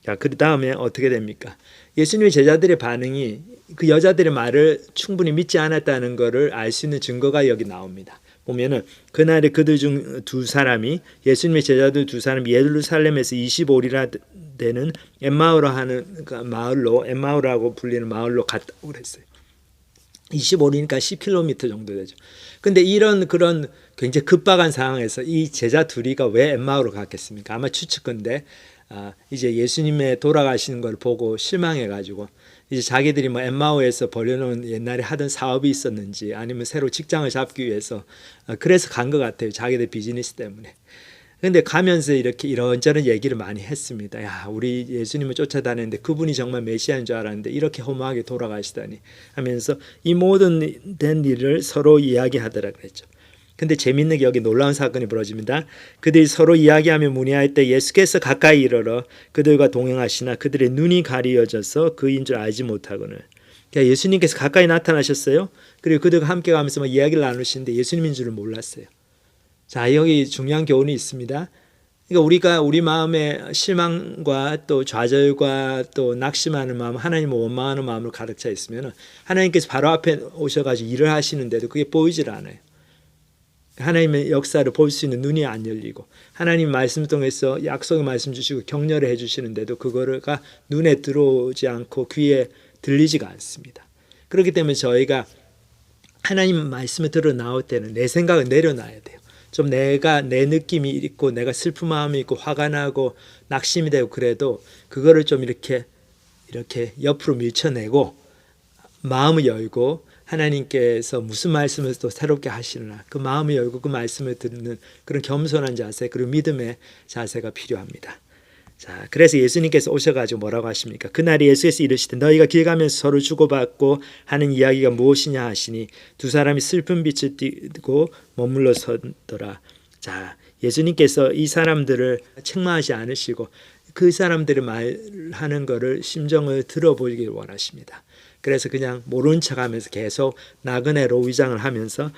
자, 그 다음에 어떻게 됩니까? 예수님의 제자들의 반응이 그 여자들의 말을 충분히 믿지 않았다는 것을 알 수 있는 증거가 여기 나옵니다. 보면은 그날에 그들 중 두 사람이 예수님의 제자들 두 사람이 예루살렘에서 25리라 되는 엠마오라 하는 그 마을로 엠마오라고 불리는 마을로 갔다고 그랬어요. 25리니까 10km 정도 되죠. 근데 이런 그런 굉장히 급박한 상황에서 이 제자 둘이가 왜 엠마오로 갔겠습니까? 아마 추측건데 이제 예수님의 돌아가시는 걸 보고 실망해가지고 이제 자기들이 뭐 엠마오에서 벌여놓은 옛날에 하던 사업이 있었는지 아니면 새로 직장을 잡기 위해서 그래서 간 것 같아요. 자기들 비즈니스 때문에. 근데 가면서 이렇게 이런저런 얘기를 많이 했습니다. 야, 우리 예수님을 쫓아다녔는데 그분이 정말 메시아인 줄 알았는데 이렇게 허무하게 돌아가시다니 하면서 이 모든 된 일을 서로 이야기하더라 그랬죠. 근데 재밌는 게 여기 놀라운 사건이 벌어집니다. 그들이 서로 이야기하며 문의할 때 예수께서 가까이 이르러 그들과 동행하시나 그들의 눈이 가리어져서 그인 줄 알지 못하거늘. 그러니까 예수님께서 가까이 나타나셨어요. 그리고 그들과 함께 가면서 막 이야기를 나누시는데 예수님인 줄을 몰랐어요. 자, 여기 중요한 교훈이 있습니다. 그러니까 우리가 우리 마음에 실망과 또 좌절과 또 낙심하는 마음, 하나님을 원망하는 마음으로 가득 차 있으면 하나님께서 바로 앞에 오셔가지고 일을 하시는데도 그게 보이질 않아요. 하나님의 역사를 볼 수 있는 눈이 안 열리고 하나님 말씀 통해서 약속의 말씀 주시고 격려를 해주시는데도 그거가 눈에 들어오지 않고 귀에 들리지가 않습니다. 그렇기 때문에 저희가 하나님 말씀을 들어 나올 때는 내 생각을 내려놔야 돼요. 좀 내가 내 느낌이 있고 내가 슬픈 마음이 있고 화가 나고 낙심이 되고 그래도 그거를 좀 이렇게 옆으로 밀쳐내고 마음을 열고 하나님께서 무슨 말씀을 또 새롭게 하시느냐 그 마음을 열고 그 말씀을 듣는 그런 겸손한 자세 그리고 믿음의 자세가 필요합니다. 자, 그래서 예수님께서 오셔가지고 뭐라고 하십니까? 그날이 예수께서 이르시되 너희가 길 가면서 서로 주고받고 하는 이야기가 무엇이냐 하시니 두 사람이 슬픈 빛을 띠고 머물러 서더라. 자, 예수님께서 이 사람들을 책망하지 않으시고 그 사람들이 말하는 거를 심정을 들어보기를 원하십니다. 그래서 그냥 모른 척하면서 계속 나그네로 위장을 하면서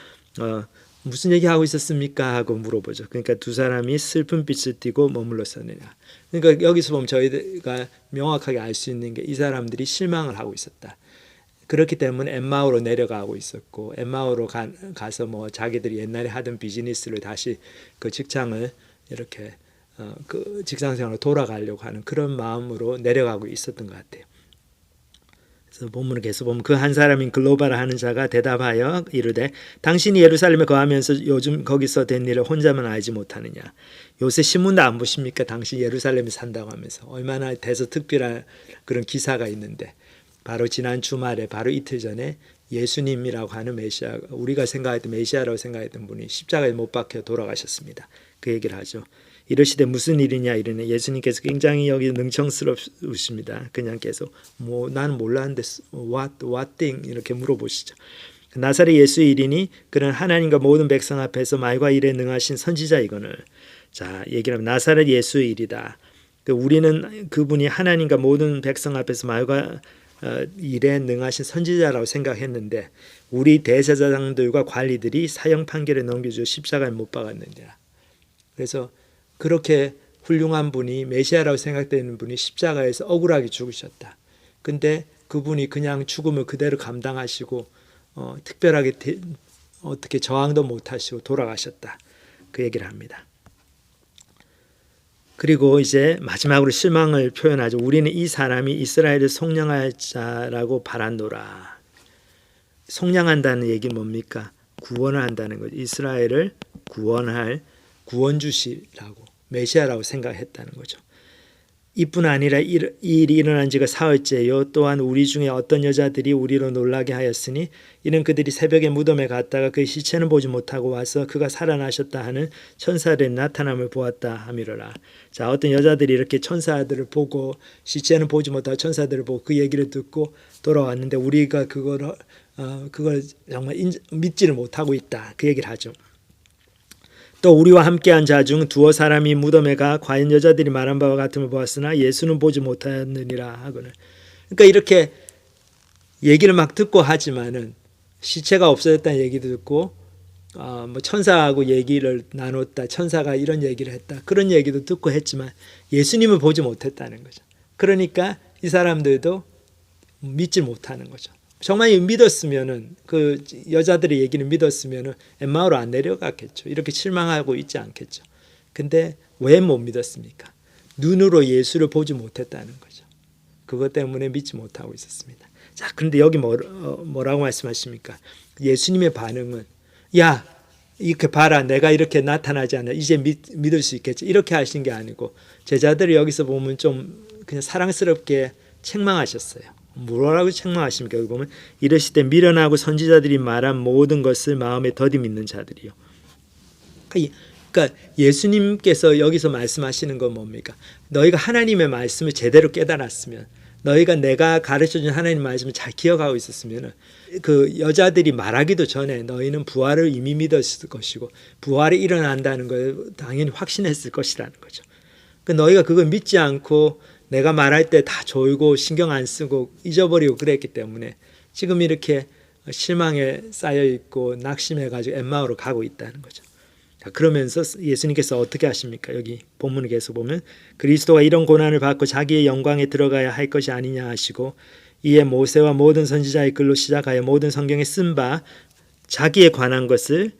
무슨 얘기하고 있었습니까? 하고 물어보죠. 그러니까 두 사람이 슬픈 빛을 띠고 머물러 서느냐. 그러니까 여기서 보면 저희가 명확하게 알 수 있는 게 이 사람들이 실망을 하고 있었다. 그렇기 때문에 엠마오로 내려가고 있었고 엠마오로 가서 뭐 자기들이 옛날에 하던 비즈니스를 다시 그 직장을 이렇게 그 직장 생활로 돌아가려고 하는 그런 마음으로 내려가고 있었던 것 같아요. 그래서 본문을 계속 보면 그 한 사람인 글로바라 하는 자가 대답하여 이르되 당신이 예루살렘에 거하면서 요즘 거기서 된 일을 혼자만 알지 못하느냐. 요새 신문도 안 보십니까? 당신 예루살렘에 산다고 하면서 얼마나 대서특필한 그런 기사가 있는데 바로 지난 주말에 바로 이틀 전에 예수님이라고 하는 메시아 우리가 생각했던 메시아라고 생각했던 분이 십자가에 못 박혀 돌아가셨습니다. 그 얘기를 하죠. 이러시되 무슨 일이냐 이러네. 예수님께서 굉장히 여기 능청스러우십니다. 그냥 계속 뭐 나는 몰랐는데 what thing 이렇게 물어보시죠. 나사렛 예수의 일이니 그는 하나님과 모든 백성 앞에서 말과 일에 능하신 선지자이거늘. 자, 얘기를 하면 나사렛 예수의 일이다. 우리는 그분이 하나님과 모든 백성 앞에서 말과 일에 능하신 선지자라고 생각했는데 우리 대제사장들과 관리들이 사형 판결에 넘겨주어 십자가에 못 박았느니라. 그래서 그렇게 훌륭한 분이 메시아라고 생각되는 분이 십자가에서 억울하게 죽으셨다. 근데 그분이 그냥 죽음을 그대로 감당하시고 특별하게 어떻게 저항도 못하시고 돌아가셨다. 그 얘기를 합니다. 그리고 이제 마지막으로 실망을 표현하죠. 우리는 이 사람이 이스라엘을 속량할 자라고 바란노라. 속량한다는 얘기는 뭡니까? 구원을 한다는 거죠. 이스라엘을 구원할 구원주시라고 메시아라고 생각했다는 거죠. 이뿐 아니라 이 일이 일어난 지가 사흘째요. 또한 우리 중에 어떤 여자들이 우리로 놀라게 하였으니 이는 그들이 새벽에 무덤에 갔다가 그 시체는 보지 못하고 와서 그가 살아나셨다 하는 천사들의 나타남을 보았다 함이로라. 자, 어떤 여자들이 이렇게 천사들을 보고 시체는 보지 못하고 천사들을 보고 그 얘기를 듣고 돌아왔는데 우리가 그걸 정말 믿지를 못하고 있다. 그 얘기를 하죠. 또 우리와 함께한 자 중 두어 사람이 무덤에 가 과연 여자들이 말한 바와 같음을 보았으나 예수는 보지 못하느니라 하거늘. 그러니까 이렇게 얘기를 막 듣고 하지만은 시체가 없어졌다는 얘기도 듣고 뭐 천사하고 얘기를 나눴다. 천사가 이런 얘기를 했다. 그런 얘기도 듣고 했지만 예수님을 보지 못했다는 거죠. 그러니까 이 사람들도 믿지 못하는 거죠. 정말 믿었으면은 그 여자들의 얘기를 믿었으면은 엠마오로 안 내려갔겠죠. 이렇게 실망하고 있지 않겠죠. 근데 왜 못 믿었습니까? 눈으로 예수를 보지 못했다는 거죠. 그것 때문에 믿지 못하고 있었습니다. 자, 그런데 여기 뭐라고 말씀하십니까? 예수님의 반응은 야, 이렇게 봐라. 내가 이렇게 나타나지 않아. 이제 믿을 수 있겠지. 이렇게 하신 게 아니고 제자들이 여기서 보면 좀 그냥 사랑스럽게 책망하셨어요. 뭐라고 책망하십니까? 여기 보면 이르시되 미련하고 선지자들이 말한 모든 것을 마음에 더디 믿는 자들이요. 그러니까 예수님께서 여기서 말씀하시는 건 뭡니까? 너희가 하나님의 말씀을 제대로 깨달았으면, 너희가 내가 가르쳐준 하나님 말씀을 잘 기억하고 있었으면, 그 여자들이 말하기도 전에 너희는 부활을 이미 믿었을 것이고 부활이 일어난다는 걸 당연히 확신했을 것이라는 거죠. 너희가 그걸 믿지 않고 내가 말할 때 다 졸고 신경 안 쓰고 잊어버리고 그랬기 때문에 지금 이렇게 실망에 쌓여 있고 낙심해가지고 엠마오로 가고 있다는 거죠. 그러면서 예수님께서 어떻게 하십니까? 여기 본문에 계속 보면 그리스도가 이런 고난을 받고 자기의 영광에 들어가야 할 것이 아니냐 하시고 이에 모세와 모든 선지자의 글로 시작하여 모든 성경에 쓴 바 자기에 관한 것을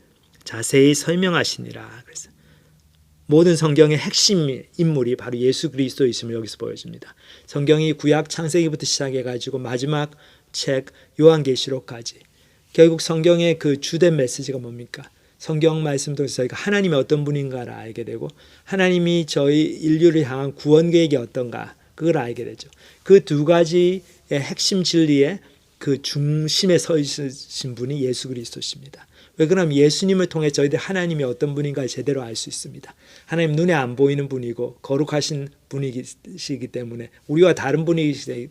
자세히 설명하시니라. 그래서 모든 성경의 핵심 인물이 바로 예수 그리스도이심을 여기서 보여줍니다. 성경이 구약 창세기부터 시작해가지고 마지막 책 요한계시록까지 결국 성경의 그 주된 메시지가 뭡니까? 성경 말씀 통해서 저희가 하나님이 어떤 분인가를 알게 되고 하나님이 저희 인류를 향한 구원 계획이 어떤가 그걸 알게 되죠. 그 두 가지의 핵심 진리의 그 중심에 서 있으신 분이 예수 그리스도십니다. 왜 그러면 예수님을 통해 저희들 하나님이 어떤 분인가를 제대로 알 수 있습니다. 하나님 눈에 안 보이는 분이고 거룩하신 분이시기 때문에 우리와 다른 분이시기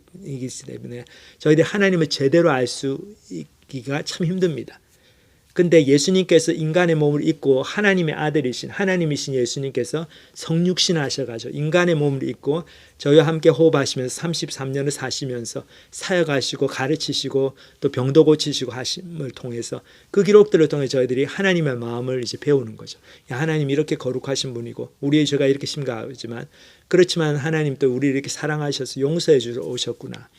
때문에 저희들 하나님을 제대로 알 수 있기가 참 힘듭니다. 근데 예수님께서 인간의 몸을 입고 하나님의 아들이신 하나님이신 예수님께서 성육신 하셔가지고 인간의 몸을 입고 저희와 함께 호흡하시면서 33년을 사시면서 사역하시고 가르치시고 또 병도 고치시고 하심을 통해서 그 기록들을 통해 저희들이 하나님의 마음을 이제 배우는 거죠. 하나님 이렇게 거룩하신 분이고 우리의 죄가 이렇게 심각하지만 그렇지만 하나님 또 우리를 이렇게 사랑하셔서 용서해 주러 오셨구나.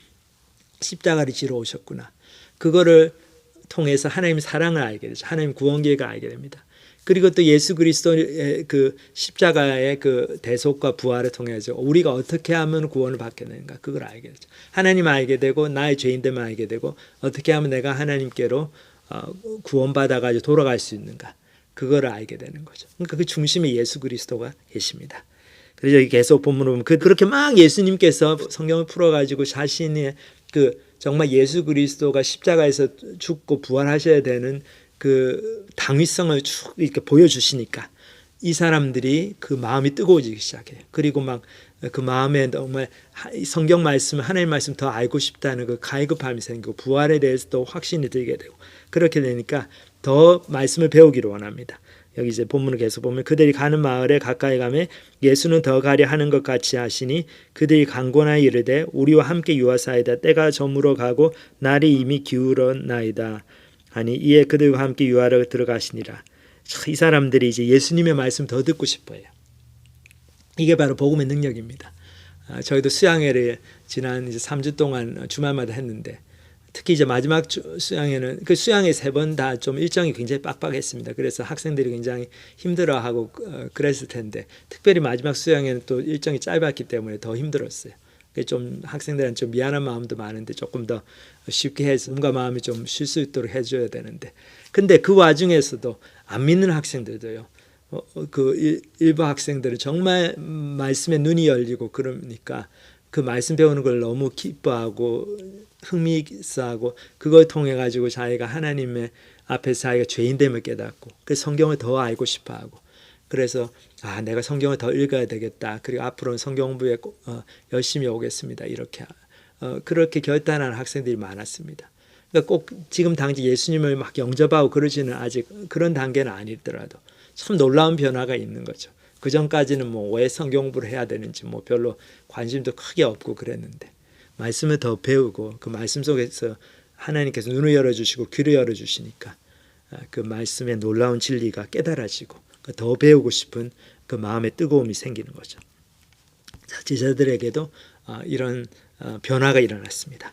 십자가를 지러 오셨구나. 그거를 통해서 하나님의 사랑을 알게 되죠. 하나님 구원 계획을 알게 됩니다. 그리고 또 예수 그리스도의 그 십자가의 그 대속과 부활을 통해서 우리가 어떻게 하면 구원을 받게 되는가 그걸 알게 되죠. 하나님 알게 되고 나의 죄인됨을 알게 되고 어떻게 하면 내가 하나님께로 구원받아가지고 돌아갈 수 있는가 그거를 알게 되는 거죠. 그러니까 그 중심에 예수 그리스도가 계십니다. 그래서 여기 계속 본문을 보면 그렇게 막 예수님께서 성경을 풀어가지고 자신의 그 정말 예수 그리스도가 십자가에서 죽고 부활하셔야 되는 그 당위성을 쭉 이렇게 보여주시니까 이 사람들이 그 마음이 뜨거워지기 시작해요. 그리고 막 그 마음에 정말 성경 말씀, 하나님 말씀 더 알고 싶다는 그 갈급함이 생기고 부활에 대해서 또 확신이 들게 되고 그렇게 되니까 더 말씀을 배우기를 원합니다. 여기 이제 본문을 계속 보면 그들이 가는 마을에 가까이 가매 예수는 더 가려 하는 것 같이 하시니 그들이 강권하여 이르되 우리와 함께 유하사이다 때가 저물어 가고 날이 이미 기울었나이다 하니 이에 그들과 함께 유하러 들어가시니라. 이 사람들이 이제 예수님의 말씀 더 듣고 싶어요. 이게 바로 복음의 능력입니다. 저희도 수양회를 지난 이제 3주 동안 주말마다 했는데 특히 이제 마지막 수양회는 그 수양회 3번 다 좀 일정이 굉장히 빡빡했습니다. 그래서 학생들이 굉장히 힘들어하고 그랬을 텐데 특별히 마지막 수양회는 또 일정이 짧았기 때문에 더 힘들었어요. 좀 학생들한테 좀 미안한 마음도 많은데 조금 더 쉽게 해서 몸과 마음이 좀 쉴 수 있도록 해줘야 되는데 근데 그 와중에서도 안 믿는 학생들도요. 그 일부 학생들은 정말 말씀에 눈이 열리고 그러니까 그 말씀 배우는 걸 너무 기뻐하고 흥미있어하고 그걸 통해 가지고 자기가 하나님의 앞에서 자기가 죄인됨을 깨닫고 그 성경을 더 알고 싶어하고 그래서 내가 성경을 더 읽어야 되겠다. 그리고 앞으로는 성경 공부에 열심히 오겠습니다. 이렇게 그렇게 결단하는 학생들이 많았습니다. 그러니까 꼭 지금 당시 예수님을 막 영접하고 그러지는 아직 그런 단계는 아니더라도 참 놀라운 변화가 있는 거죠. 그 전까지는 뭐 왜 성경 공부를 해야 되는지 뭐 별로 관심도 크게 없고 그랬는데 말씀을 더 배우고 그 말씀 속에서 하나님께서 눈을 열어주시고 귀를 열어주시니까 그 말씀의 놀라운 진리가 깨달아지고 더 배우고 싶은 그 마음의 뜨거움이 생기는 거죠. 자, 제자들에게도 이런 변화가 일어났습니다.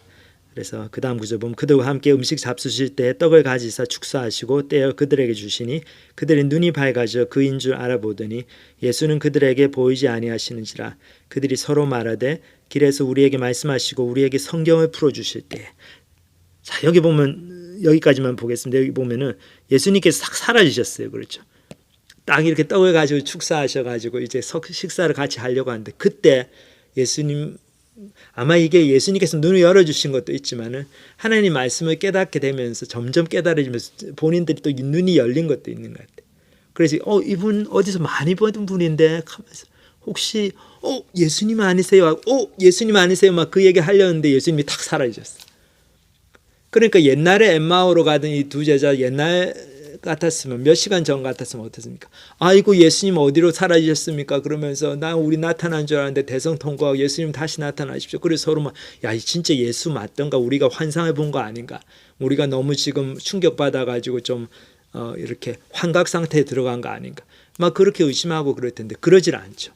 그래서 그 다음 구절 보면 그들과 함께 음식 잡수실 때 떡을 가지사 축사하시고 떼어 그들에게 주시니 그들의 눈이 밝아져 그인 줄 알아보더니 예수는 그들에게 보이지 아니하시는지라. 그들이 서로 말하되 길에서 우리에게 말씀하시고 우리에게 성경을 풀어주실 때. 자, 여기 보면 여기까지만 보겠습니다. 여기 보면은 예수님께서 싹 사라지셨어요. 그렇죠? 딱 이렇게 떡을 가지고 축사하셔가지고 이제 식사를 같이 하려고 하는데 그때 예수님, 아마 이게 예수님께서 눈을 열어주신 것도 있지만은 하나님 말씀을 깨닫게 되면서 점점 깨달아지면서 본인들이 또 눈이 열린 것도 있는 것 같아요. 그래서 이분 어디서 많이 본 분인데 하면서 혹시 예수님 아니세요? 예수님 아니세요? 막 그 얘기 하려는데 예수님이 탁 사라지셨어요. 그러니까 옛날에 엠마오로 가던 이 두 제자 옛날 같았으면 몇 시간 전 같았으면 어떻습니까? 아이고 예수님 어디로 사라지셨습니까? 그러면서 나 우리 나타난 줄 알았는데 대성통곡하고 예수님 다시 나타나십시오. 그래서 서로 막 야 진짜 예수 맞던가 우리가 환상을 본 거 아닌가? 우리가 너무 지금 충격받아가지고 좀 이렇게 환각 상태에 들어간 거 아닌가? 막 그렇게 의심하고 그럴 텐데 그러질 않죠.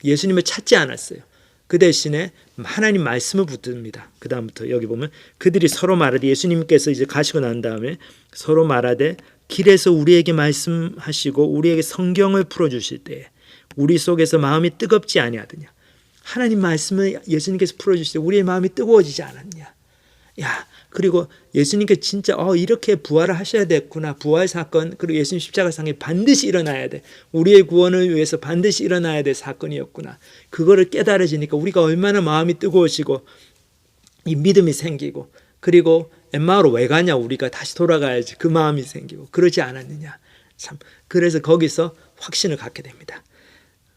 예수님을 찾지 않았어요. 그 대신에 하나님 말씀을 붙듭니다. 그 다음부터 여기 보면 그들이 서로 말하되 예수님께서 이제 가시고 난 다음에 서로 말하되 길에서 우리에게 말씀하시고 우리에게 성경을 풀어주실 때 우리 속에서 마음이 뜨겁지 아니하더냐. 하나님 말씀을 예수님께서 풀어주실 때 우리의 마음이 뜨거워지지 않았냐. 야, 그리고 예수님께서 진짜 이렇게 부활을 하셔야 됐구나. 부활 사건 그리고 예수님 십자가 상에 반드시 일어나야 돼. 우리의 구원을 위해서 반드시 일어나야 될 사건이었구나. 그거를 깨달아지니까 우리가 얼마나 마음이 뜨거워지고 이 믿음이 생기고 그리고 엠마오로 왜 가냐 우리가 다시 돌아가야지 그 마음이 생기고 그러지 않았느냐. 참 그래서 거기서 확신을 갖게 됩니다.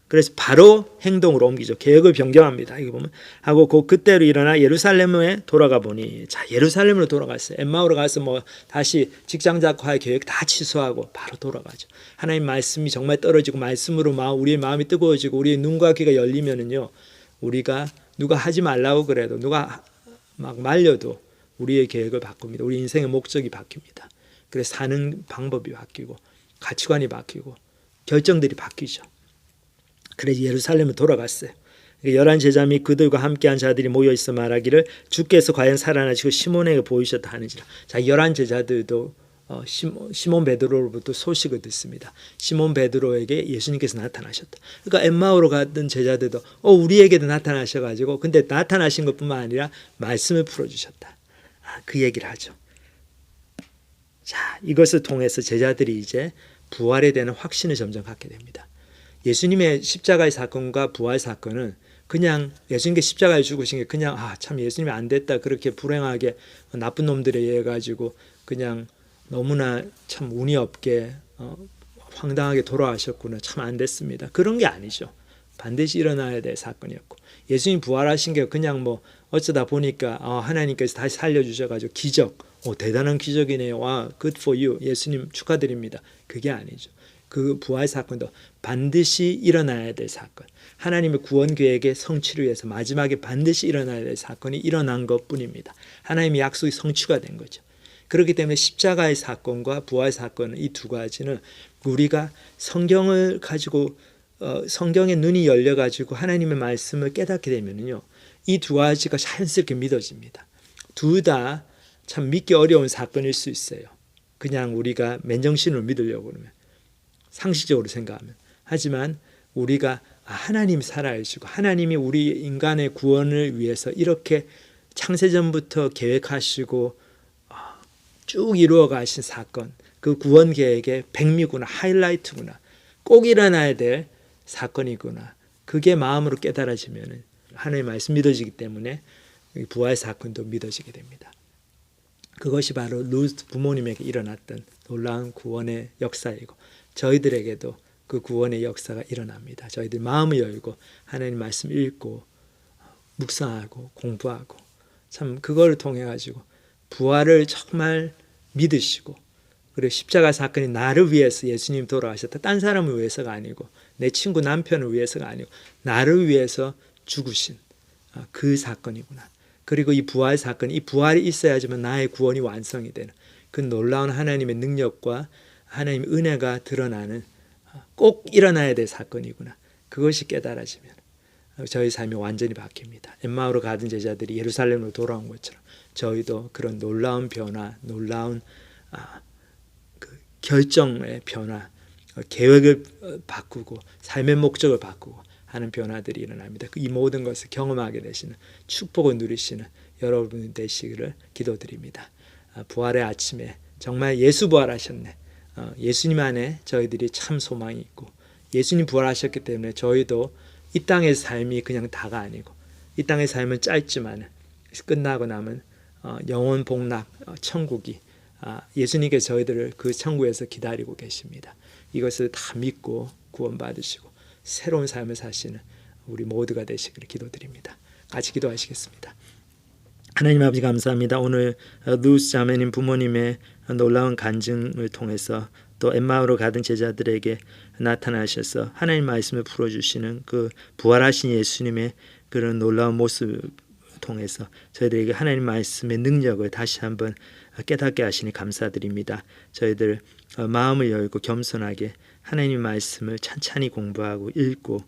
그래서 바로 행동으로 옮기죠. 계획을 변경합니다. 이거 보면 하고 그때로 일어나 예루살렘에 돌아가 보니 자 예루살렘으로 돌아갔어요. 엠마오로 가서 뭐 다시 직장 잡고 할 계획 다 취소하고 바로 돌아가죠. 하나님 말씀이 정말 떨어지고 말씀으로 우리의 마음이 뜨거워지고 우리의 눈과 귀가 열리면은요 우리가 누가 하지 말라고 그래도 누가 막 말려도 우리의 계획을 바꿉니다. 우리 인생의 목적이 바뀝니다. 그래서 사는 방법이 바뀌고 가치관이 바뀌고 결정들이 바뀌죠. 그래서 예루살렘을 돌아갔어요. 11 제자 및 그들과 함께한 자들이 모여있어 말하기를 주께서 과연 살아나시고 시몬에게 보이셨다 하는지라. 자, 11 제자들도 시몬 베드로로부터 소식을 듣습니다. 시몬 베드로에게 예수님께서 나타나셨다. 그러니까 엠마오로 갔던 제자들도 우리에게도 나타나셔가지고 근데 나타나신 것뿐만 아니라 말씀을 풀어주셨다. 그 얘기를 하죠. 자, 이것을 통해서 제자들이 이제 부활에 대한 확신을 점점 갖게 됩니다. 예수님의 십자가의 사건과 부활 사건은 그냥 예수님께 십자가에 죽으신 게 그냥 참 예수님이 안 됐다 그렇게 불행하게 나쁜 놈들에 의해 가지고 그냥 너무나 참 운이 없게 황당하게 돌아가셨구나 참 안 됐습니다. 그런 게 아니죠. 반드시 일어나야 될 사건이었고 예수님 부활하신 게 그냥 뭐 어쩌다 보니까 하나님께서 다시 살려주셔가지고 기적 대단한 기적이네요. 와 good for you 예수님 축하드립니다. 그게 아니죠. 그 부활 사건도 반드시 일어나야 될 사건 하나님의 구원 계획의 성취를 위해서 마지막에 반드시 일어나야 될 사건이 일어난 것뿐입니다. 하나님의 약속이 성취가 된 거죠. 그렇기 때문에 십자가의 사건과 부활 사건은 이 두 가지는 우리가 성경을 가지고 성경의 눈이 열려가지고 하나님의 말씀을 깨닫게 되면요 이 두 가지가 자연스럽게 믿어집니다. 둘 다 참 믿기 어려운 사건일 수 있어요. 그냥 우리가 맨정신으로 믿으려고 그러면 상식적으로 생각하면 하지만 우리가 하나님이 살아계시고 하나님이 우리 인간의 구원을 위해서 이렇게 창세전부터 계획하시고 쭉 이루어 가신 사건 그 구원 계획의 백미구나 하이라이트구나 꼭 일어나야 될 사건이구나 그게 마음으로 깨달아지면 하나님의 말씀 믿어지기 때문에 부활 사건도 믿어지게 됩니다. 그것이 바로 루스 부모님에게 일어났던 놀라운 구원의 역사이고 저희들에게도 그 구원의 역사가 일어납니다. 저희들 마음을 열고 하나님 말씀 읽고 묵상하고 공부하고 참 그걸 통해 가지고 부활을 정말 믿으시고 그리고 십자가 사건이 나를 위해서 예수님 돌아가셨다. 딴 사람을 위해서가 아니고 내 친구 남편을 위해서가 아니고 나를 위해서 죽으신 그 사건이구나. 그리고 이 부활 사건, 이 부활이 있어야지만 나의 구원이 완성이 되는 그 놀라운 하나님의 능력과 하나님의 은혜가 드러나는 꼭 일어나야 될 사건이구나. 그것이 깨달아지면 저희 삶이 완전히 바뀝니다. 엠마오로 가던 제자들이 예루살렘으로 돌아온 것처럼 저희도 그런 놀라운 변화, 놀라운 그 결정의 변화, 계획을 바꾸고 삶의 목적을 바꾸고 하는 변화들이 일어납니다. 이 모든 것을 경험하게 되시는 축복을 누리시는 여러분이 되시기를 기도드립니다. 부활의 아침에 정말 예수 부활하셨네. 예수님 안에 저희들이 참 소망이 있고 예수님 부활하셨기 때문에 저희도 이 땅의 삶이 그냥 다가 아니고 이 땅의 삶은 짧지만 끝나고 나면 영원 복락 천국이 예수님께서 저희들을 그 천국에서 기다리고 계십니다. 이것을 다 믿고 구원받으시고 새로운 삶을 사시는 우리 모두가 되시기를 기도드립니다. 같이 기도하시겠습니다. 하나님 아버지 감사합니다. 오늘 루스 자매님 부모님의 놀라운 간증을 통해서 또 엠마오로 가던 제자들에게 나타나셔서 하나님 말씀을 풀어주시는 그 부활하신 예수님의 그런 놀라운 모습을 통해서 저희들에게 하나님 말씀의 능력을 다시 한번 깨닫게 하시니 감사드립니다. 저희들 마음을 열고 겸손하게 하나님 말씀을 찬찬히 공부하고 읽고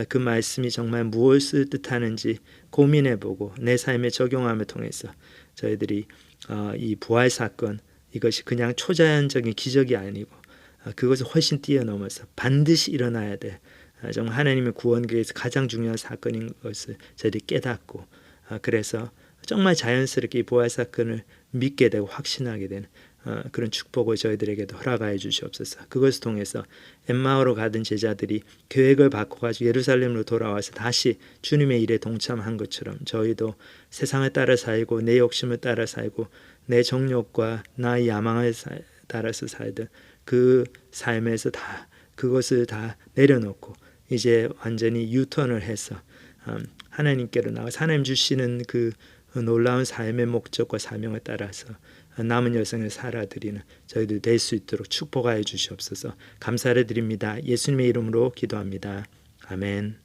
그 말씀이 정말 무엇을 뜻하는지 고민해보고 내 삶에 적용함을 통해서 저희들이 이 부활 사건 이것이 그냥 초자연적인 기적이 아니고 그것을 훨씬 뛰어넘어서 반드시 일어나야 될 정말 하나님의 구원계에서 가장 중요한 사건인 것을 저희들이 깨닫고 그래서 정말 자연스럽게 이 부활 사건을 믿게 되고 확신하게 되는 그런 축복을 저희들에게도 허락하여 주시옵소서. 그것을 통해서 엠마오로 가던 제자들이 계획을 바꿔가지고 예루살렘으로 돌아와서 다시 주님의 일에 동참한 것처럼 저희도 세상을 따라 살고 내 욕심을 따라 살고 내 정욕과 나의 야망을 따라서 살던 그 삶에서 다 그것을 다 내려놓고 이제 완전히 유턴을 해서 하나님께로 나가서 하나님 주시는 그 놀라운 삶의 목적과 사명을 따라서 남은 여생을 살아드리는 저희들 될 수 있도록 축복하여 주시옵소서. 감사를 드립니다. 예수님의 이름으로 기도합니다. 아멘.